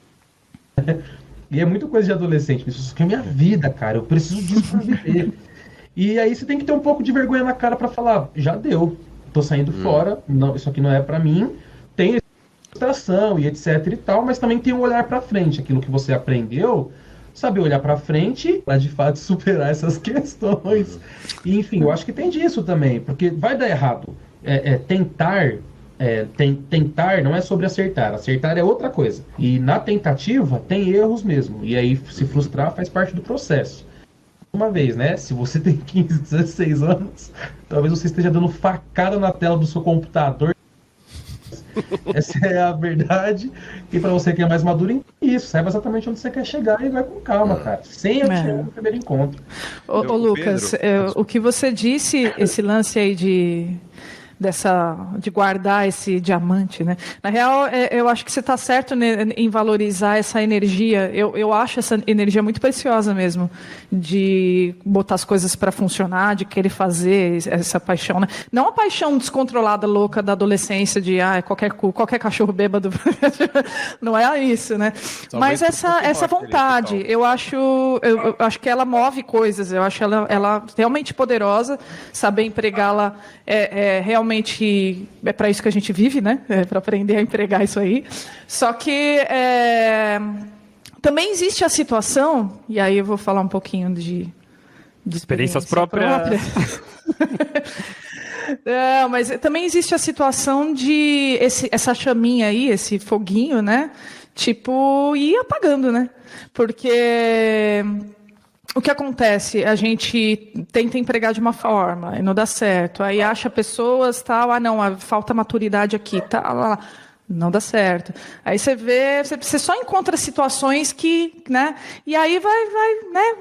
E é muita coisa de adolescente, isso aqui é minha vida, cara, eu preciso disso pra viver. E aí você tem que ter um pouco de vergonha na cara pra falar, já deu, tô saindo fora, não, isso aqui não é pra mim, tem frustração e etc e tal, mas também tem um olhar pra frente, aquilo que você aprendeu, saber olhar pra frente pra de fato superar essas questões. E, enfim, eu acho que tem disso também, porque vai dar errado. Tentar não é sobre acertar é outra coisa. E na tentativa tem erros mesmo, e aí se frustrar faz parte do processo. Uma vez, né? Se você tem 15, 16 anos, talvez você esteja dando facada na tela do seu computador. Essa é a verdade. E para você que é mais maduro, isso. Saiba exatamente onde você quer chegar e vai com calma, cara. Sem atirar no primeiro encontro. Ô Lucas, o que você disse, esse lance aí de de guardar esse diamante, né? Na real, eu acho que você está certo em valorizar essa energia. Eu acho essa energia muito preciosa mesmo, de botar as coisas para funcionar, de querer fazer essa paixão, né? Não a paixão descontrolada, louca da adolescência, de qualquer cachorro bêbado. Não é isso, né? Mas essa vontade, eu acho que ela move coisas, eu acho ela realmente poderosa, saber empregá-la realmente é para isso que a gente vive, né? Para aprender a empregar isso aí. Só que também existe a situação, e aí eu vou falar um pouquinho de experiências próprias. Mas também existe a situação de essa chaminha aí, esse foguinho, né? Tipo, ir apagando, né? Porque o que acontece? A gente tenta empregar de uma forma e não dá certo. Aí acha pessoas, tal, não, falta maturidade aqui, tal, não dá certo. Aí você vê, você só encontra situações que, né? E aí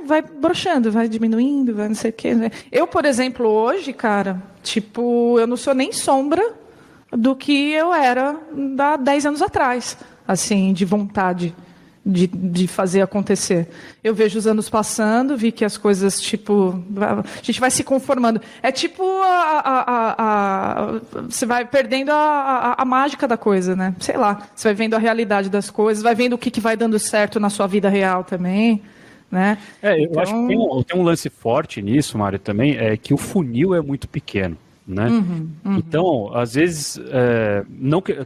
vai broxando, vai diminuindo, vai não sei o quê. Né? Eu, por exemplo, hoje, cara, tipo, eu não sou nem sombra do que eu era há 10 anos atrás, assim, de vontade de fazer acontecer. Eu vejo os anos passando, vi que as coisas, tipo, a gente vai se conformando. É tipo, você vai perdendo a mágica da coisa, né? Sei lá, você vai vendo a realidade das coisas, vai vendo o que vai dando certo na sua vida real também, né? Eu acho que tem um lance forte nisso, Mário, também, é que o funil é muito pequeno. Né? Então, às vezes,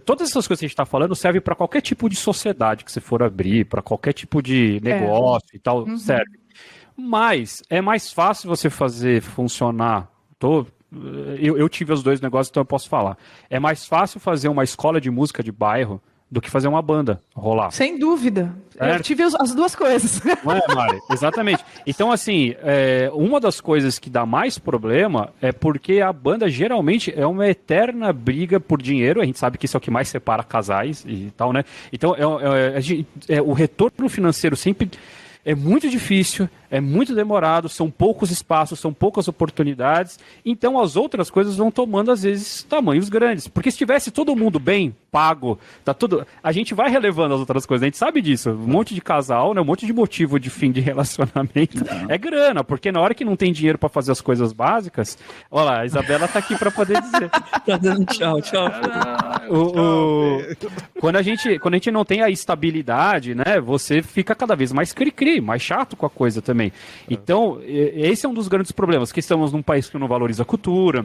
todas essas coisas que a gente está falando servem para qualquer tipo de sociedade que você for abrir, para qualquer tipo de negócio e tal, serve. Mas é mais fácil você fazer funcionar. Eu tive os dois negócios, então eu posso falar. É mais fácil fazer uma escola de música de bairro do que fazer uma banda rolar. Sem dúvida. Eu tive as duas coisas. Não é, Mari? Exatamente. Então, assim, uma das coisas que dá mais problema é porque a banda geralmente é uma eterna briga por dinheiro. A gente sabe que isso é o que mais separa casais e tal, né? Então, o retorno financeiro sempre é muito difícil, é muito demorado, são poucos espaços, são poucas oportunidades, então as outras coisas vão tomando, às vezes, tamanhos grandes. Porque se tivesse todo mundo bem pago, a gente vai relevando as outras coisas, a gente sabe disso. Um monte de casal, né, um monte de motivo de fim de relacionamento é grana, porque na hora que não tem dinheiro para fazer as coisas básicas, olha lá, a Isabela tá aqui para poder dizer. Tá dando tchau. Quando a gente não tem a estabilidade, né, você fica cada vez mais cri-cri, mais chato com a coisa também. Então, esse é um dos grandes problemas, que estamos num país que não valoriza a cultura,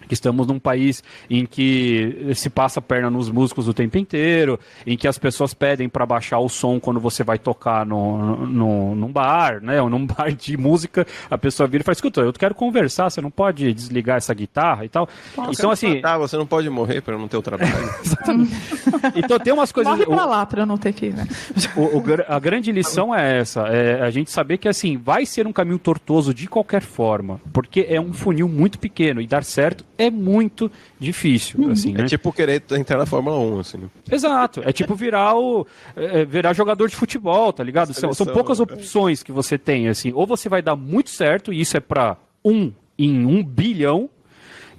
que estamos num país em que se passa a perna nos músicos o tempo inteiro, em que as pessoas pedem para baixar o som quando você vai tocar num bar, né, ou num bar de música, a pessoa vira e fala, escuta, eu quero conversar, você não pode desligar essa guitarra e tal. Então, assim... você não pode morrer para não ter o trabalho. Exatamente. Então, tem umas coisas... Morre para lá, para eu não ter que ir, né? A grande lição é essa, a gente saber que, assim, vai ser um caminho tortuoso de qualquer forma, porque é um funil muito pequeno e dar certo é muito difícil, assim, né? É tipo querer entrar na Fórmula 1, assim. Exato, é tipo virar jogador de futebol, tá ligado? São poucas opções que você tem, assim, ou você vai dar muito certo, e isso é pra 1 em 1 bilhão,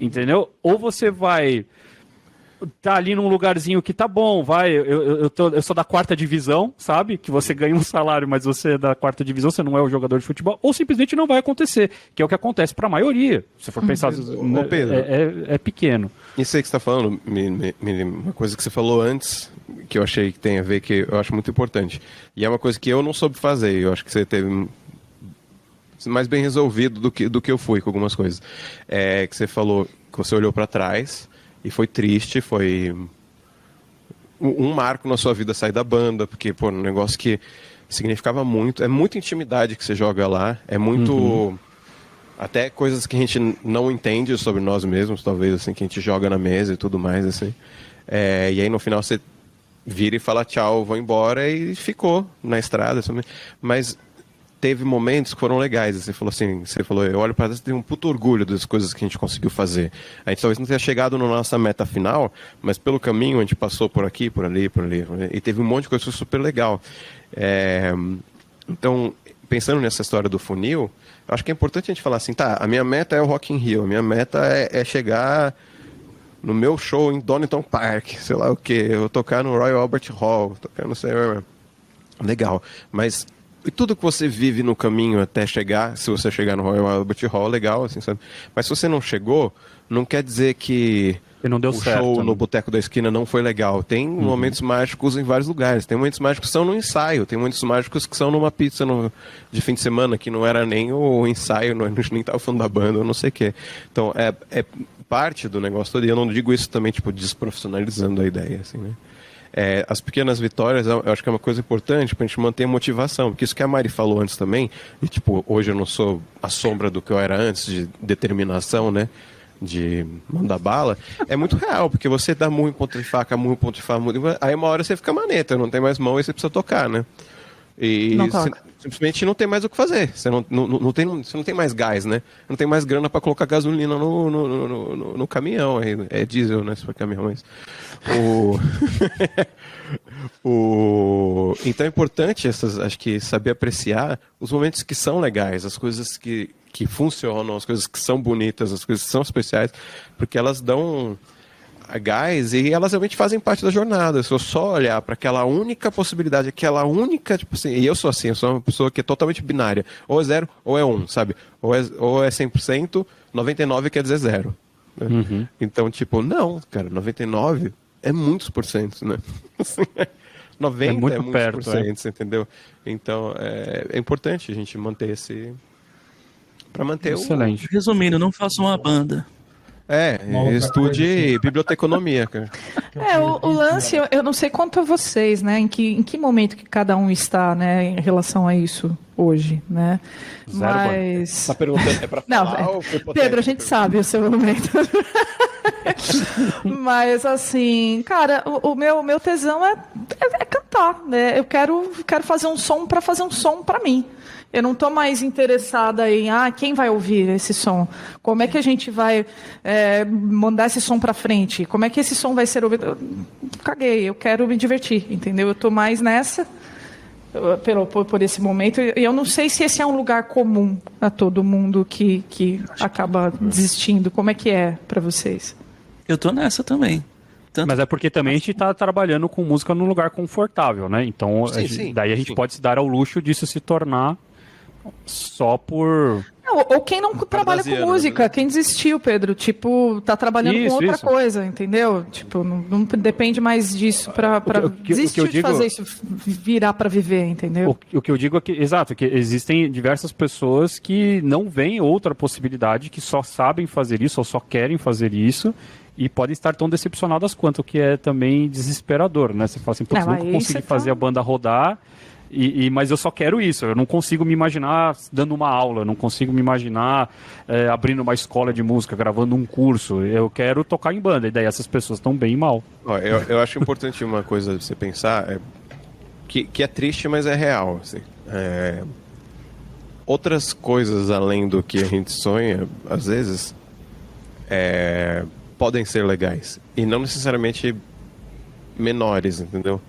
entendeu? Ou você vai tá ali num lugarzinho que tá bom, eu sou da 4ª divisão, sabe? Que você ganha um salário, mas você é da 4ª divisão, você não é o jogador de futebol, ou simplesmente não vai acontecer, que é o que acontece pra maioria. Se for pensar, Pedro, é pequeno. Isso aí que você tá falando, uma coisa que você falou antes, que eu achei que tem a ver, que eu acho muito importante. E é uma coisa que eu não soube fazer, eu acho que você teve mais bem resolvido do que eu fui com algumas coisas. Que você falou que você olhou pra trás e foi triste, foi um marco na sua vida sair da banda, porque, pô, um negócio que significava muito, é muita intimidade que você joga lá, é muito... Até coisas que a gente não entende sobre nós mesmos, talvez, assim, que a gente joga na mesa e tudo mais, assim. E aí, no final, você vira e fala tchau, vou embora, e ficou na estrada. Assim. Mas teve momentos que foram legais. Você falou, eu olho para trás e tenho um puto orgulho das coisas que a gente conseguiu fazer. A gente talvez não tenha chegado na nossa meta final, mas pelo caminho a gente passou por aqui, por ali, e teve um monte de coisa super legal. Então, pensando nessa história do funil, acho que é importante a gente falar assim, tá, a minha meta é o Rock in Rio, a minha meta é chegar no meu show em Donington Park, sei lá o que, eu vou tocar no Royal Albert Hall, tocar no sei, legal, mas e tudo que você vive no caminho até chegar, se você chegar no Royal Albert Hall, legal, assim, sabe? Mas se você não chegou, não quer dizer que não deu o certo, show né? no Boteco da Esquina não foi legal. Tem momentos mágicos em vários lugares. Tem momentos mágicos que são no ensaio, tem momentos mágicos que são numa pizza de fim de semana, que não era nem o ensaio, a gente nem estava falando da banda, não sei o quê. Então, é parte do negócio todo, e eu não digo isso também, tipo, desprofissionalizando a ideia, assim, né? As pequenas vitórias, eu acho que é uma coisa importante pra gente manter a motivação, porque isso que a Mari falou antes também, e tipo, hoje eu não sou a sombra do que eu era antes, de determinação, né, de mandar bala, é muito real, porque você dá murro em ponta de faca, aí uma hora você fica maneta, não tem mais mão e você precisa tocar, né? E simplesmente não tem mais o que fazer. Você não tem mais gás, né? Não tem mais grana para colocar gasolina no caminhão. É diesel, né? Se for caminhão, mas... Então é importante acho que saber apreciar os momentos que são legais, as coisas que funcionam, as coisas que são bonitas, as coisas que são especiais, porque elas dão a gás e elas realmente fazem parte da jornada. Se eu só olhar para aquela única possibilidade, aquela única, tipo assim, e eu sou assim, eu sou uma pessoa que é totalmente binária, ou é 0 ou é 1, sabe? Ou é 100%, 99 quer dizer 0. Né? Então, tipo, não, cara, 99 é muitos porcentos, né? 90 é muitos perto, porcentos, entendeu? Então, é importante a gente manter para manter Excelente. Resumindo, não faça uma banda. Estude biblioteconomia, cara. O lance, eu não sei quanto a vocês, né? Em que momento que cada um está, né, em relação a isso hoje, né? Mas... Tá perguntando, é pra falar ou foi hipotético? Pedro, a gente sabe o seu momento. Mas, assim, cara, o meu tesão é cantar, né? Eu quero fazer um som para fazer um som para mim. Eu não estou mais interessada em quem vai ouvir esse som, como é que a gente vai mandar esse som para frente, como é que esse som vai ser ouvido. Eu caguei, eu quero me divertir, entendeu? Eu estou mais nessa por esse momento, e eu não sei se esse é um lugar comum a todo mundo que acaba desistindo. Como é que é para vocês? Eu tô nessa também. Mas é porque também a gente está trabalhando com música num lugar confortável, né? Então, daí a gente pode se dar ao luxo disso se tornar só por... Ou quem não trabalha com música, né? Quem desistiu, Pedro, tipo, tá trabalhando com outra coisa, entendeu? Tipo, não depende mais disso para desistir de fazer isso virar para viver, entendeu? O que eu digo é que, exato, que existem diversas pessoas que não veem outra possibilidade, que só sabem fazer isso ou só querem fazer isso, e podem estar tão decepcionadas quanto, o que é também desesperador, né? Você fala assim, putz, nunca consegui fazer a banda rodar, mas eu só quero isso. Eu não consigo me imaginar dando uma aula, eu não consigo me imaginar abrindo uma escola de música, gravando um curso. Eu quero tocar em banda, e daí essas pessoas estão bem mal. Eu acho importante uma coisa de você pensar, que é triste, mas é real. Assim. Outras coisas além do que a gente sonha, às vezes, podem ser legais. E não necessariamente menores, entendeu?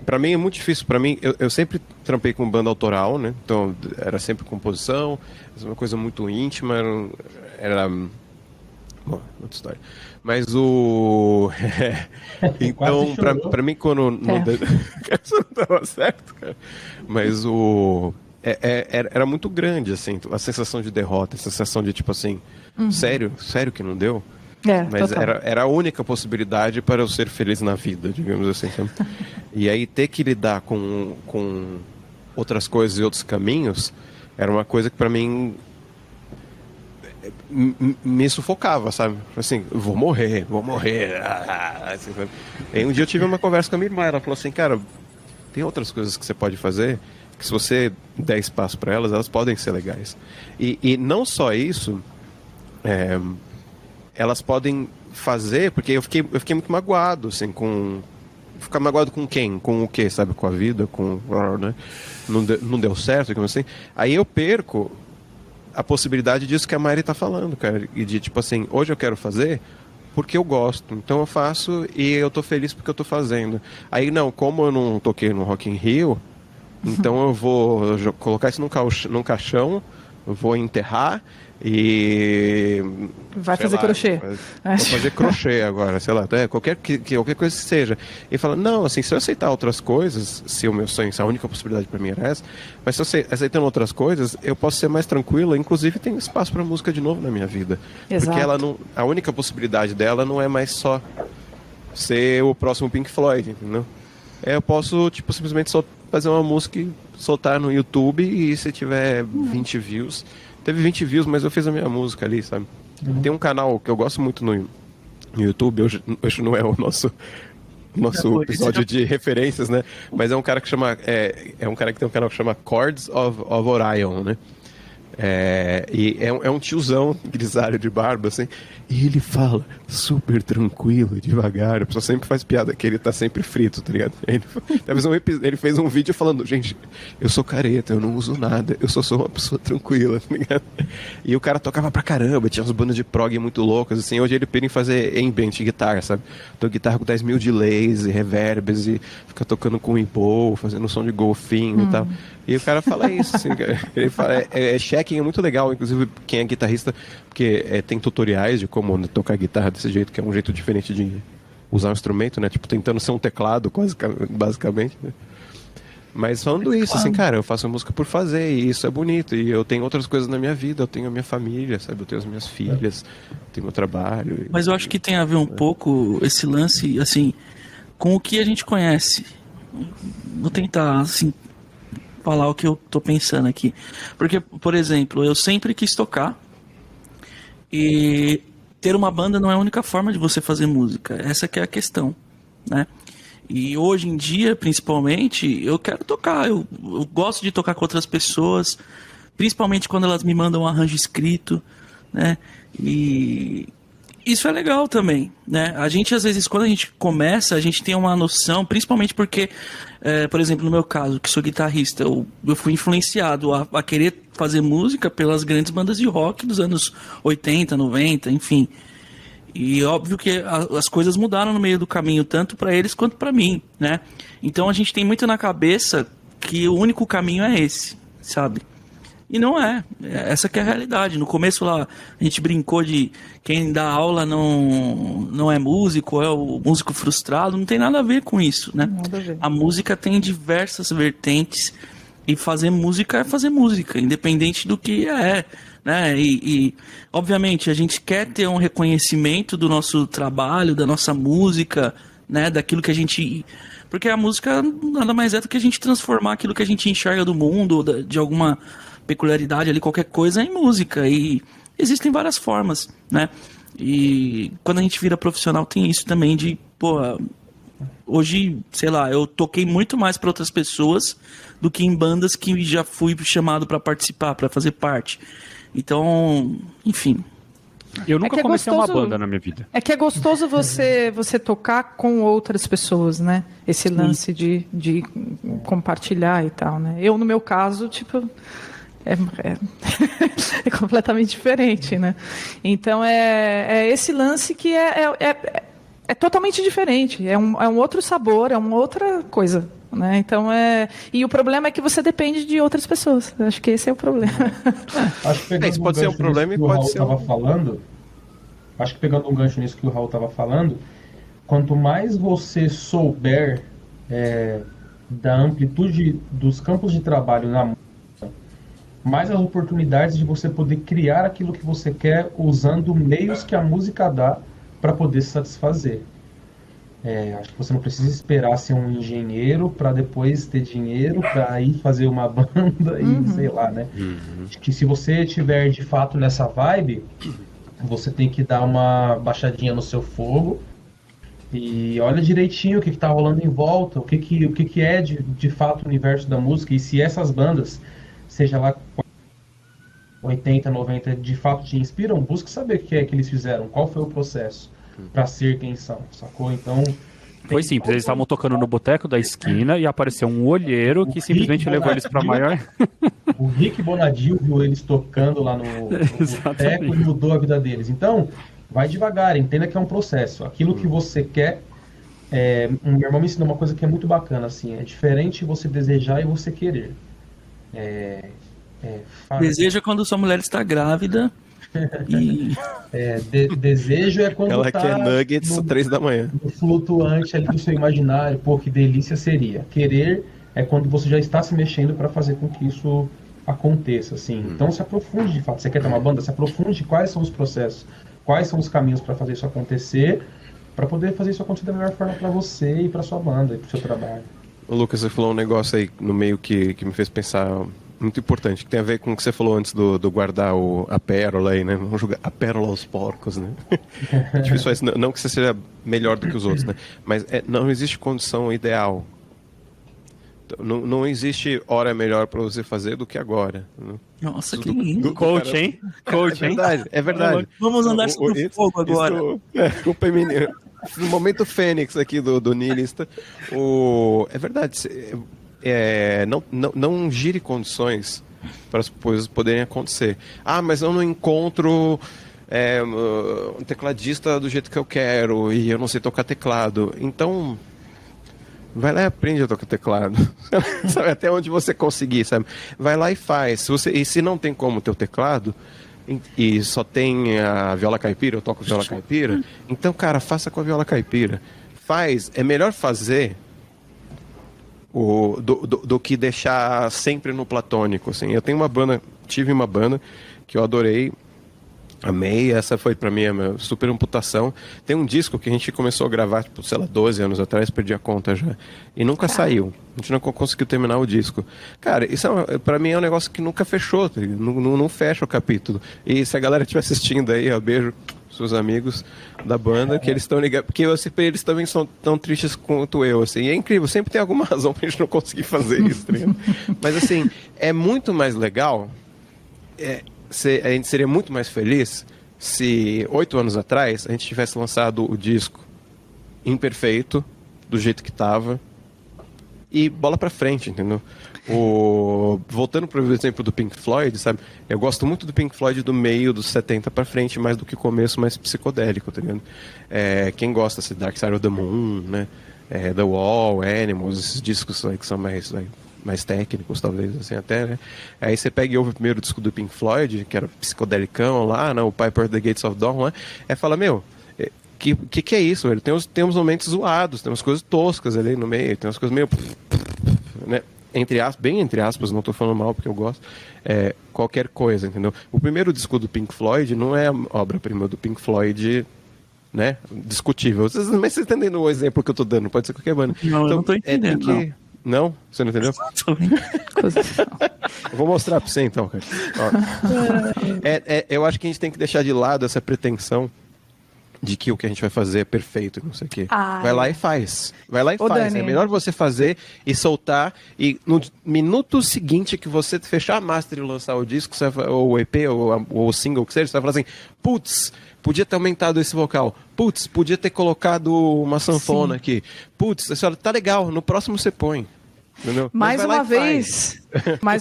Para mim é muito difícil. Para mim, eu sempre trampei com banda autoral, né? Então era sempre composição, uma coisa muito íntima. Era bom, outra história. Mas então, para mim, quando não isso não dava certo, cara. Mas era muito grande, assim, a sensação de derrota, a sensação de tipo assim, sério que não deu? Mas era a única possibilidade para eu ser feliz na vida, digamos assim. E aí ter que lidar com outras coisas e outros caminhos era uma coisa que para mim me sufocava, sabe? Assim, vou morrer. Assim, e um dia eu tive uma conversa com a minha irmã, ela falou assim, cara, tem outras coisas que você pode fazer que se você der espaço para elas podem ser legais. E não só isso, elas podem fazer, porque eu fiquei muito magoado, assim, ficar magoado com quem? Com o quê, sabe? Com a vida, né? Não deu certo, digamos assim. Aí eu perco a possibilidade disso que a Mari tá falando, cara. E de, tipo assim, hoje eu quero fazer porque eu gosto. Então eu faço e eu tô feliz porque eu tô fazendo. Aí não, como eu não toquei no Rock in Rio, então eu vou colocar isso num caixão vou enterrar e... Vai fazer crochê. Vou fazer crochê agora, sei lá, qualquer coisa que seja. E fala, não, assim, se eu aceitar outras coisas, se o meu sonho, se a única possibilidade para mim era essa, mas se eu aceitando outras coisas, eu posso ser mais tranquila, inclusive tem espaço para música de novo na minha vida. Exato. Porque ela não, a única possibilidade dela não é mais só ser o próximo Pink Floyd, entendeu? Eu posso, tipo, simplesmente só fazer uma música e soltar no YouTube e se tiver 20 views... Teve 20 views, mas eu fiz a minha música ali, sabe? Tem um canal que eu gosto muito no YouTube, hoje não é o nosso episódio de referências, né? Mas é um cara que chama... É um cara que tem um canal que chama Chords of Orion, né? E é um tiozão grisalho de barba, assim, e ele fala super tranquilo, devagar. A pessoa sempre faz piada que ele tá sempre frito, tá ligado? Ele fez um vídeo falando, gente, eu sou careta, eu não uso nada, eu só sou uma pessoa tranquila, tá ligado? E o cara tocava pra caramba, tinha uns bandas de prog muito loucas, assim. Hoje ele pira em fazer ambient guitarra, sabe? Toca guitarra com 10 mil delays e reverbs e fica tocando com e-bow, fazendo som de golfinho e tal. E o cara fala isso, assim, ele fala, checking é muito legal, inclusive quem é guitarrista, porque tem tutoriais de como tocar guitarra desse jeito, que é um jeito diferente de usar um instrumento, né? Tipo, tentando ser um teclado, quase, basicamente, né? Mas falando isso, assim, cara, eu faço música por fazer, e isso é bonito, e eu tenho outras coisas na minha vida, eu tenho a minha família, sabe? Eu tenho as minhas filhas, eu tenho meu trabalho. Mas eu acho que tem a ver um pouco esse lance, assim, com o que a gente conhece. Vou tentar, assim, falar o que eu tô pensando aqui. Porque, por exemplo, eu sempre quis tocar, e ter uma banda não é a única forma de você fazer música. Essa que é a questão, né? E hoje em dia, principalmente, eu quero tocar. Eu gosto de tocar com outras pessoas, principalmente quando elas me mandam um arranjo escrito, né? E isso é legal também, né? A gente, às vezes, quando a gente começa, a gente tem uma noção, principalmente porque, por exemplo, no meu caso, que sou guitarrista, eu fui influenciado a querer fazer música pelas grandes bandas de rock dos anos 80, 90, enfim. E óbvio que as coisas mudaram no meio do caminho, tanto para eles quanto para mim, né? Então a gente tem muito na cabeça que o único caminho é esse, sabe? E não é. Essa que é a realidade. No começo lá, a gente brincou de quem dá aula não é músico, é o músico frustrado. Não tem nada a ver com isso, né? Nada a ver. A música tem diversas vertentes e fazer música é fazer música, independente do que é, né? E obviamente a gente quer ter um reconhecimento do nosso trabalho, da nossa música, né? Daquilo que a gente... Porque a música nada mais é do que a gente transformar aquilo que a gente enxerga do mundo, de alguma peculiaridade ali, qualquer coisa, em música. E existem várias formas, né? E quando a gente vira profissional tem isso também de, pô, hoje, sei lá, eu toquei muito mais para outras pessoas do que em bandas que já fui chamado para participar, para fazer parte. Então, enfim. Eu nunca comecei uma banda na minha vida. É que é gostoso você tocar com outras pessoas, né? Esse lance de compartilhar e tal, né? Eu, no meu caso, tipo... É completamente diferente, né? Então é esse lance que é totalmente diferente. É um outro sabor, é uma outra coisa, né? Então e o problema é que você depende de outras pessoas. Acho que esse é o problema. Acho que Isso pode ser um problema e pode ser Acho que pegando um gancho nisso que o Raul estava falando, quanto mais você souber da amplitude dos campos de trabalho na música, mais as oportunidades de você poder criar aquilo que você quer usando meios que a música dá para poder se satisfazer. Acho que você não precisa esperar ser um engenheiro para depois ter dinheiro para ir fazer uma banda e sei lá, né? Acho que se você estiver de fato nessa vibe, você tem que dar uma baixadinha no seu fogo e olha direitinho o que está rolando em volta, o que é de fato o universo da música, e se essas bandas, seja lá 80, 90, de fato te inspiram, busque saber o que é que eles fizeram, qual foi o processo para ser quem são, sacou? Então... Foi simples, eles estavam tocando no boteco da esquina e apareceu um olheiro que simplesmente levou eles para maior... O Rick Bonadio viu eles tocando lá no boteco e mudou a vida deles. Então, vai devagar, entenda que é um processo. Aquilo que você quer... meu irmão me ensinou uma coisa que é muito bacana, assim, é diferente você desejar e você querer. Desejo é quando sua mulher está grávida. E... desejo é quando ela tá quer nuggets 3 da manhã. no flutuante ali do seu imaginário. Pô, que delícia seria. Querer é quando você já está se mexendo para fazer com que isso aconteça, assim. Então se aprofunde, de fato. Você quer ter uma banda? Se aprofunde quais são os processos, quais são os caminhos para fazer isso acontecer, para poder fazer isso acontecer da melhor forma para você e para sua banda e para o seu trabalho. O Lucas, você falou um negócio aí no meio que me fez pensar muito importante, que tem a ver com o que você falou antes do guardar a pérola aí, né? Vamos jogar a pérola aos porcos, né? Difícil isso, não que você seja melhor do que os outros, né? Mas não existe condição ideal. Não existe hora melhor para você fazer do que agora. Né? Nossa, que lindo. Coach, hein? Coach, hein? É verdade. Vamos andar sobre o fogo agora. Culpa menino. No momento fênix aqui do niilista. É verdade. Não gire condições para as coisas poderem acontecer. Ah, mas eu não encontro um tecladista do jeito que eu quero e eu não sei tocar teclado. Então, vai lá e aprende a tocar teclado. Sabe, até onde você conseguir, sabe? Vai lá e faz. E se não tem como ter o teclado e só tem a viola caipira, eu toco viola caipira, então, cara, faça com a viola caipira. É melhor fazer do que deixar sempre no platônico, assim. Eu tive uma banda que eu adorei, amei, essa foi pra mim a minha super amputação. Tem um disco que a gente começou a gravar, tipo, sei lá, 12 anos atrás, perdi a conta já, e nunca saiu. A gente não conseguiu terminar o disco. Cara, isso pra mim é um negócio que nunca fechou, tá? Não fecha o capítulo. E se a galera estiver assistindo aí, ó, beijo seus amigos da banda, que eles estão ligados, porque eles também são tão tristes quanto eu, assim, e é incrível, sempre tem alguma razão pra gente não conseguir fazer isso, tá ligado? Mas assim, é muito mais legal, a gente seria muito mais feliz se 8 anos atrás a gente tivesse lançado o disco imperfeito, do jeito que tava, e bola pra frente, entendeu? Voltando para o exemplo do Pink Floyd, sabe? Eu gosto muito do Pink Floyd do meio dos 70 para frente, mais do que o começo mais psicodélico, tá ligado? Quem gosta, assim, Dark Side of the Moon, né? The Wall, Animals, esses discos aí que são mais técnicos, talvez, assim, até, né? Aí você pega e ouve o primeiro disco do Pink Floyd, que era psicodelicão lá, né? O Piper at the Gates of Dawn lá, fala, meu, que é isso? Ele tem uns momentos zoados, tem umas coisas toscas ali no meio, tem umas coisas meio... né? Bem entre aspas, não estou falando mal porque eu gosto, qualquer coisa, entendeu? O primeiro disco do Pink Floyd não é a obra-prima do Pink Floyd, né? Discutível. Mas vocês entendem o exemplo que eu estou dando, pode ser qualquer banda. Não, então, eu não estou entendendo. Não? Você não entendeu? Eu vou mostrar para você então, cara. Eu acho que a gente tem que deixar de lado essa pretensão de que o que a gente vai fazer é perfeito, não sei o quê. Vai lá e faz. Vai lá e faz. Dani, é melhor você fazer e soltar, e no minuto seguinte que você fechar a master e lançar o disco, ou o EP, ou o single, que seja, você vai falar assim, putz, podia ter aumentado esse vocal, putz, podia ter colocado uma sanfona aqui, putz, tá legal, no próximo você põe. Entendeu? Mais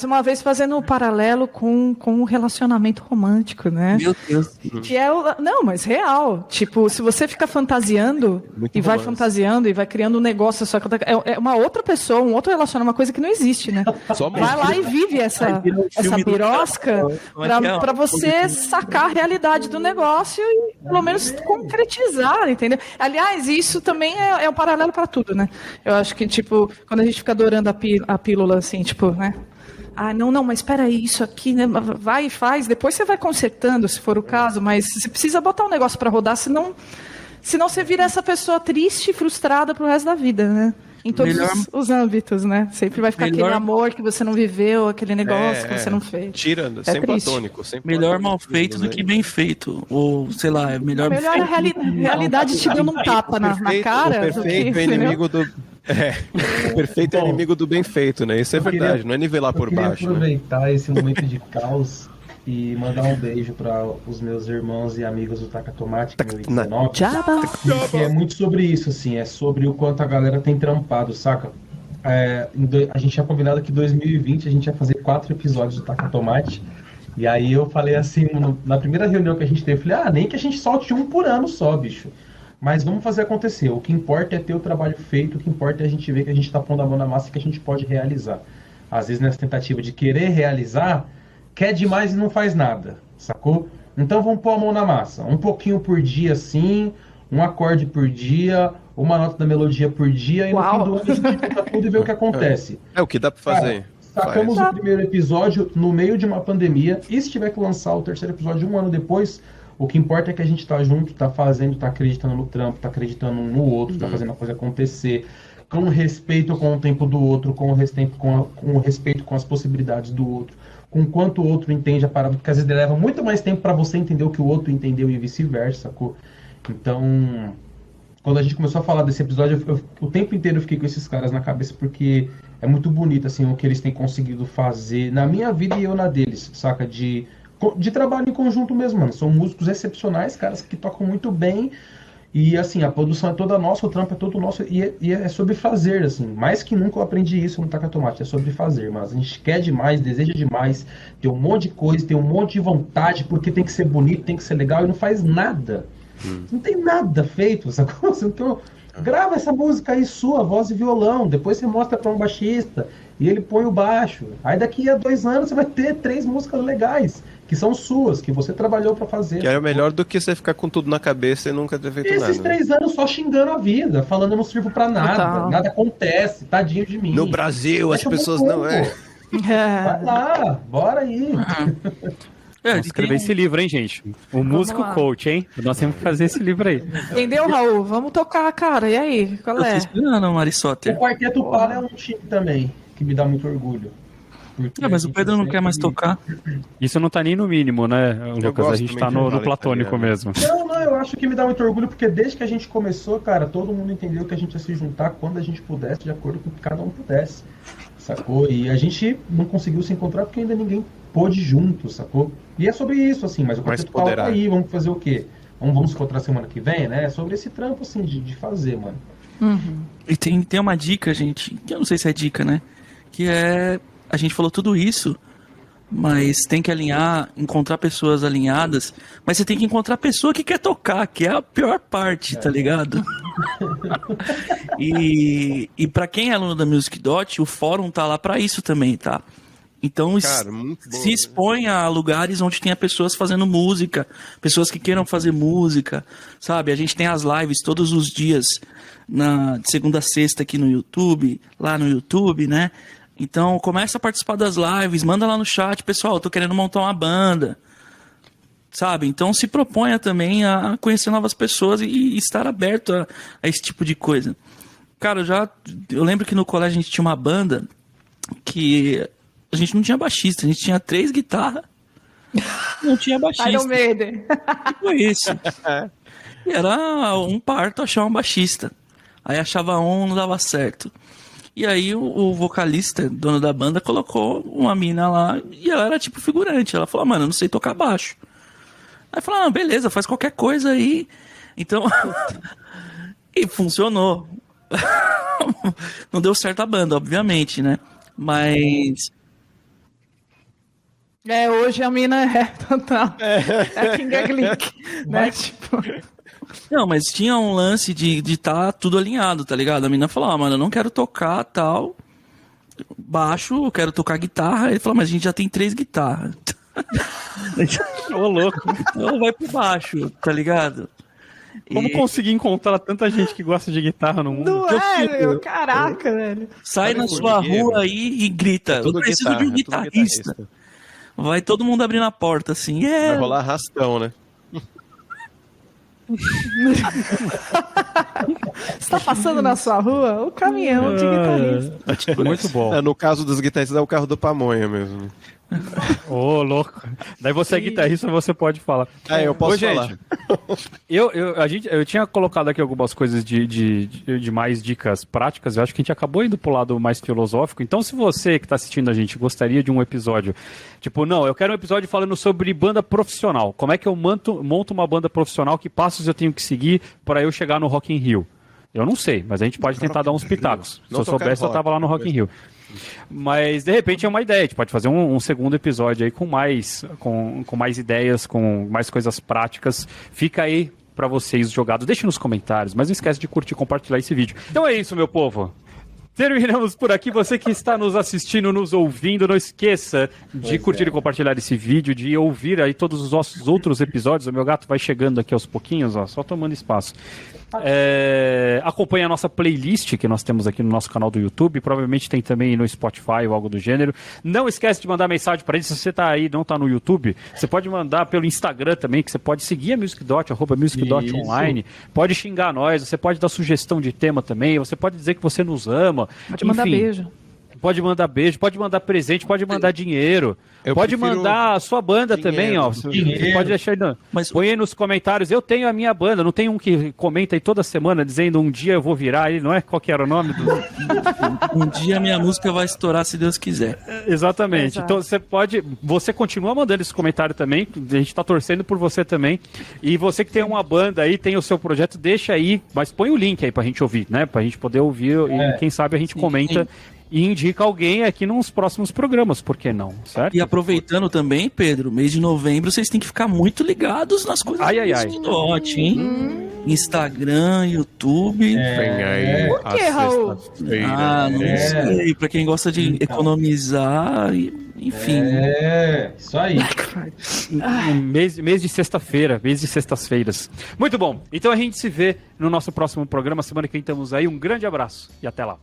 uma vez fazendo um paralelo com o relacionamento romântico, né? Meu Deus. Que não, mas real. Tipo, se você fica fantasiando muito e vai romance. fantasiando e vai criando um negócio, só que é uma outra pessoa, um outro relacionamento, uma coisa que não existe, né? Vai lá e vive essa birosca pra você sacar a realidade do negócio e pelo menos concretizar, entendeu? Aliás, isso também é um paralelo para tudo, né? Eu acho que, tipo, quando a gente fica adorando a pílula, assim, tipo, né? Ah, não, mas espera aí, isso aqui, né? Vai e faz, depois você vai consertando, se for o caso, mas você precisa botar um negócio para rodar, senão você vira essa pessoa triste e frustrada pro resto da vida, né? Em todos os âmbitos, né? Sempre vai ficar aquele amor que você não viveu, aquele negócio que você não fez. Tirando, sem platônico. Melhor mal feito do que bem feito. Ou, sei lá, é melhor... Melhor a realidade te dando um tapa na cara. O perfeito é inimigo do... o perfeito é inimigo do bem feito, né? Isso é verdade, não é nivelar por baixo. Eu queria aproveitar esse momento de caos e mandar um beijo para os meus irmãos e amigos do Taca Tomate, que que é muito sobre isso, assim, é sobre o quanto a galera tem trampado, saca? A gente tinha combinado que em 2020 a gente ia fazer 4 episódios do Taca Tomate, e aí eu falei assim, na primeira reunião que a gente teve, eu falei, nem que a gente solte um por ano só, bicho. Mas vamos fazer acontecer. O que importa é ter o trabalho feito, o que importa é a gente ver que a gente está pondo a mão na massa e que a gente pode realizar. Às vezes, nessa tentativa de querer realizar, quer demais e não faz nada, sacou? Então vamos pôr a mão na massa. Um pouquinho por dia, sim, um acorde por dia, uma nota da melodia por dia, e no fim do ano a gente junta tudo e vê o que acontece. É o que dá pra fazer. Cara, sacamos o primeiro episódio no meio de uma pandemia, e se tiver que lançar o terceiro episódio um ano depois, o que importa é que a gente tá junto, tá fazendo, tá acreditando no trampo, tá acreditando um no outro, tá fazendo a coisa acontecer, com respeito com o tempo do outro, com respeito com as possibilidades do outro, com quanto o outro entende a parada, porque às vezes leva muito mais tempo para você entender o que o outro entendeu e vice-versa, sacou? Então, quando a gente começou a falar desse episódio, o tempo inteiro eu fiquei com esses caras na cabeça, porque é muito bonito, assim, o que eles têm conseguido fazer na minha vida e eu na deles, saca? De trabalho em conjunto mesmo, mano. São músicos excepcionais, caras que tocam muito bem. E, assim, a produção é toda nossa, o trampo é todo nosso. E é sobre fazer, assim. Mais que nunca eu aprendi isso no Taca Tomate. É sobre fazer, mas a gente quer demais, deseja demais. Tem um monte de coisa, tem um monte de vontade, porque tem que ser bonito, tem que ser legal, e não faz nada. Não tem nada feito, sacou? Então, grava essa música aí sua, voz e violão. Depois você mostra para um baixista e ele põe o baixo. Aí daqui a 2 anos você vai ter 3 músicas legais, que são suas, que você trabalhou pra fazer. Que era melhor do que você ficar com tudo na cabeça e nunca ter feito nada. Esses 3 anos só xingando a vida, falando eu não sirvo pra nada, nada acontece, tadinho de mim. No Brasil, as pessoas não Vai lá, bora aí. Vamos escrever esse livro, hein, gente? O Músico Coach, hein? Nós temos que fazer esse livro aí. Entendeu, Raul? Vamos tocar, cara. E aí? Qual é? Não, Marisóter. O Quarteto Pala é um time também, que me dá muito orgulho. Mas o Pedro não quer mais tocar. Isso não tá nem no mínimo, né, Lucas? A gente tá no platônico mesmo. Não, eu acho que me dá muito orgulho, porque desde que a gente começou, cara, todo mundo entendeu que a gente ia se juntar quando a gente pudesse, de acordo com o que cada um pudesse, sacou? E a gente não conseguiu se encontrar porque ainda ninguém pôde junto, sacou? E é sobre isso, assim, mas o Quarteto Pala tá aí, vamos fazer o quê? Vamos se encontrar semana que vem, né? É sobre esse trampo, assim, de fazer, mano. E tem uma dica, gente, que eu não sei se é dica, né? Que é... A gente falou tudo isso, mas tem que alinhar, encontrar pessoas alinhadas, mas você tem que encontrar a pessoa que quer tocar, que é a pior parte, tá ligado? E pra quem é aluno da Music Dot, o fórum tá lá pra isso também, tá? Então, cara, muito bom, se expõe a lugares onde tenha pessoas fazendo música, pessoas que queiram fazer música, sabe? A gente tem as lives todos os dias, de segunda a sexta aqui no YouTube, lá no YouTube, né? Então, começa a participar das lives, manda lá no chat, pessoal, eu tô querendo montar uma banda, sabe? Então, se proponha também a conhecer novas pessoas e estar aberto a esse tipo de coisa. Cara, eu lembro que no colégio a gente tinha uma banda que a gente não tinha baixista, a gente tinha 3 guitarras, não tinha baixista. Iron Maiden. Foi isso. E era um parto achar um baixista. Aí achava um, não dava certo. E aí o vocalista, dono da banda, colocou uma mina lá e ela era tipo figurante. Ela falou, mano, eu não sei tocar baixo. Aí falou, beleza, faz qualquer coisa aí. Então, e funcionou. Não deu certo a banda, obviamente, né? Mas... hoje a mina é total. É King Glick, né? Tipo... Não, mas tinha um lance de tá tudo alinhado, tá ligado? A menina falou, mano, eu não quero tocar tal baixo, eu quero tocar guitarra. Ele falou, mas a gente já tem 3 guitarras. Ô, louco. Então vai pro baixo, tá ligado? Como conseguir encontrar tanta gente que gosta de guitarra no mundo? Não é, meu, caraca, velho. Sai na sua rua aí e grita, eu preciso de um guitarrista. Vai todo mundo abrindo a porta, assim. Vai rolar arrastão, né? Você tá passando na sua rua? O caminhão de guitarrista. Muito bom. No caso dos guitarristas é o carro do Pamonha mesmo. Ô, louco. Daí você é guitarrista, você pode falar. Eu posso falar. Gente, eu tinha colocado aqui algumas coisas de mais dicas práticas. Eu acho que a gente acabou indo pro lado mais filosófico. Então, se você que tá assistindo a gente gostaria de um episódio, tipo, não, eu quero um episódio falando sobre banda profissional. Como é que eu monto uma banda profissional? Que passos eu tenho que seguir para eu chegar no Rock in Rio? Eu não sei, mas a gente pode tentar dar uns pitacos. Se eu soubesse, eu tava lá no Rock in Rio. Mas, de repente, é uma ideia. A gente pode fazer um segundo episódio aí com mais ideias, com mais coisas práticas. Fica aí pra vocês jogados. Deixe nos comentários, mas não esquece de curtir e compartilhar esse vídeo. Então é isso, meu povo. Terminamos por aqui. Você que está nos assistindo, nos ouvindo, não esqueça de curtir e compartilhar esse vídeo, de ouvir aí todos os nossos outros episódios. O meu gato vai chegando aqui aos pouquinhos, ó, só tomando espaço. Acompanhe a nossa playlist que nós temos aqui no nosso canal do YouTube. Provavelmente tem também no Spotify ou algo do gênero. Não esquece de mandar mensagem para gente. Se você está aí, não está no YouTube, você pode mandar pelo Instagram também, que você pode seguir a MusicDot, @MusicDotOnline. Pode xingar nós, você pode dar sugestão de tema também, você pode dizer que você nos ama. Pode mandar beijo. Pode mandar beijo, pode mandar presente, pode mandar dinheiro. Pode mandar a sua banda também, ó. Você pode deixar aí. Mas põe aí nos comentários. Eu tenho a minha banda. Não tem um que comenta aí toda semana dizendo um dia eu vou virar aí, não é? Qual que era o nome do. Um dia a minha música vai estourar se Deus quiser. Exatamente. Exato. Então você continua mandando esse comentário também. A gente tá torcendo por você também. E você que tem uma banda aí, tem o seu projeto, deixa aí, mas põe o link aí pra gente ouvir, né? Pra gente poder ouvir e quem sabe a gente comenta. E indica alguém aqui nos próximos programas, por que não? Certo? E aproveitando também, Pedro, mês de novembro, vocês têm que ficar muito ligados nas coisas do MusicDot, hein? Instagram, YouTube. Vem aí. Por que, Raul? Não sei. Pra quem gosta de economizar, enfim. Isso aí. Mês de sexta-feira, mês de sextas-feiras. Muito bom. Então a gente se vê no nosso próximo programa. Semana que vem estamos aí. Um grande abraço e até lá.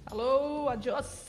Alô, adiós.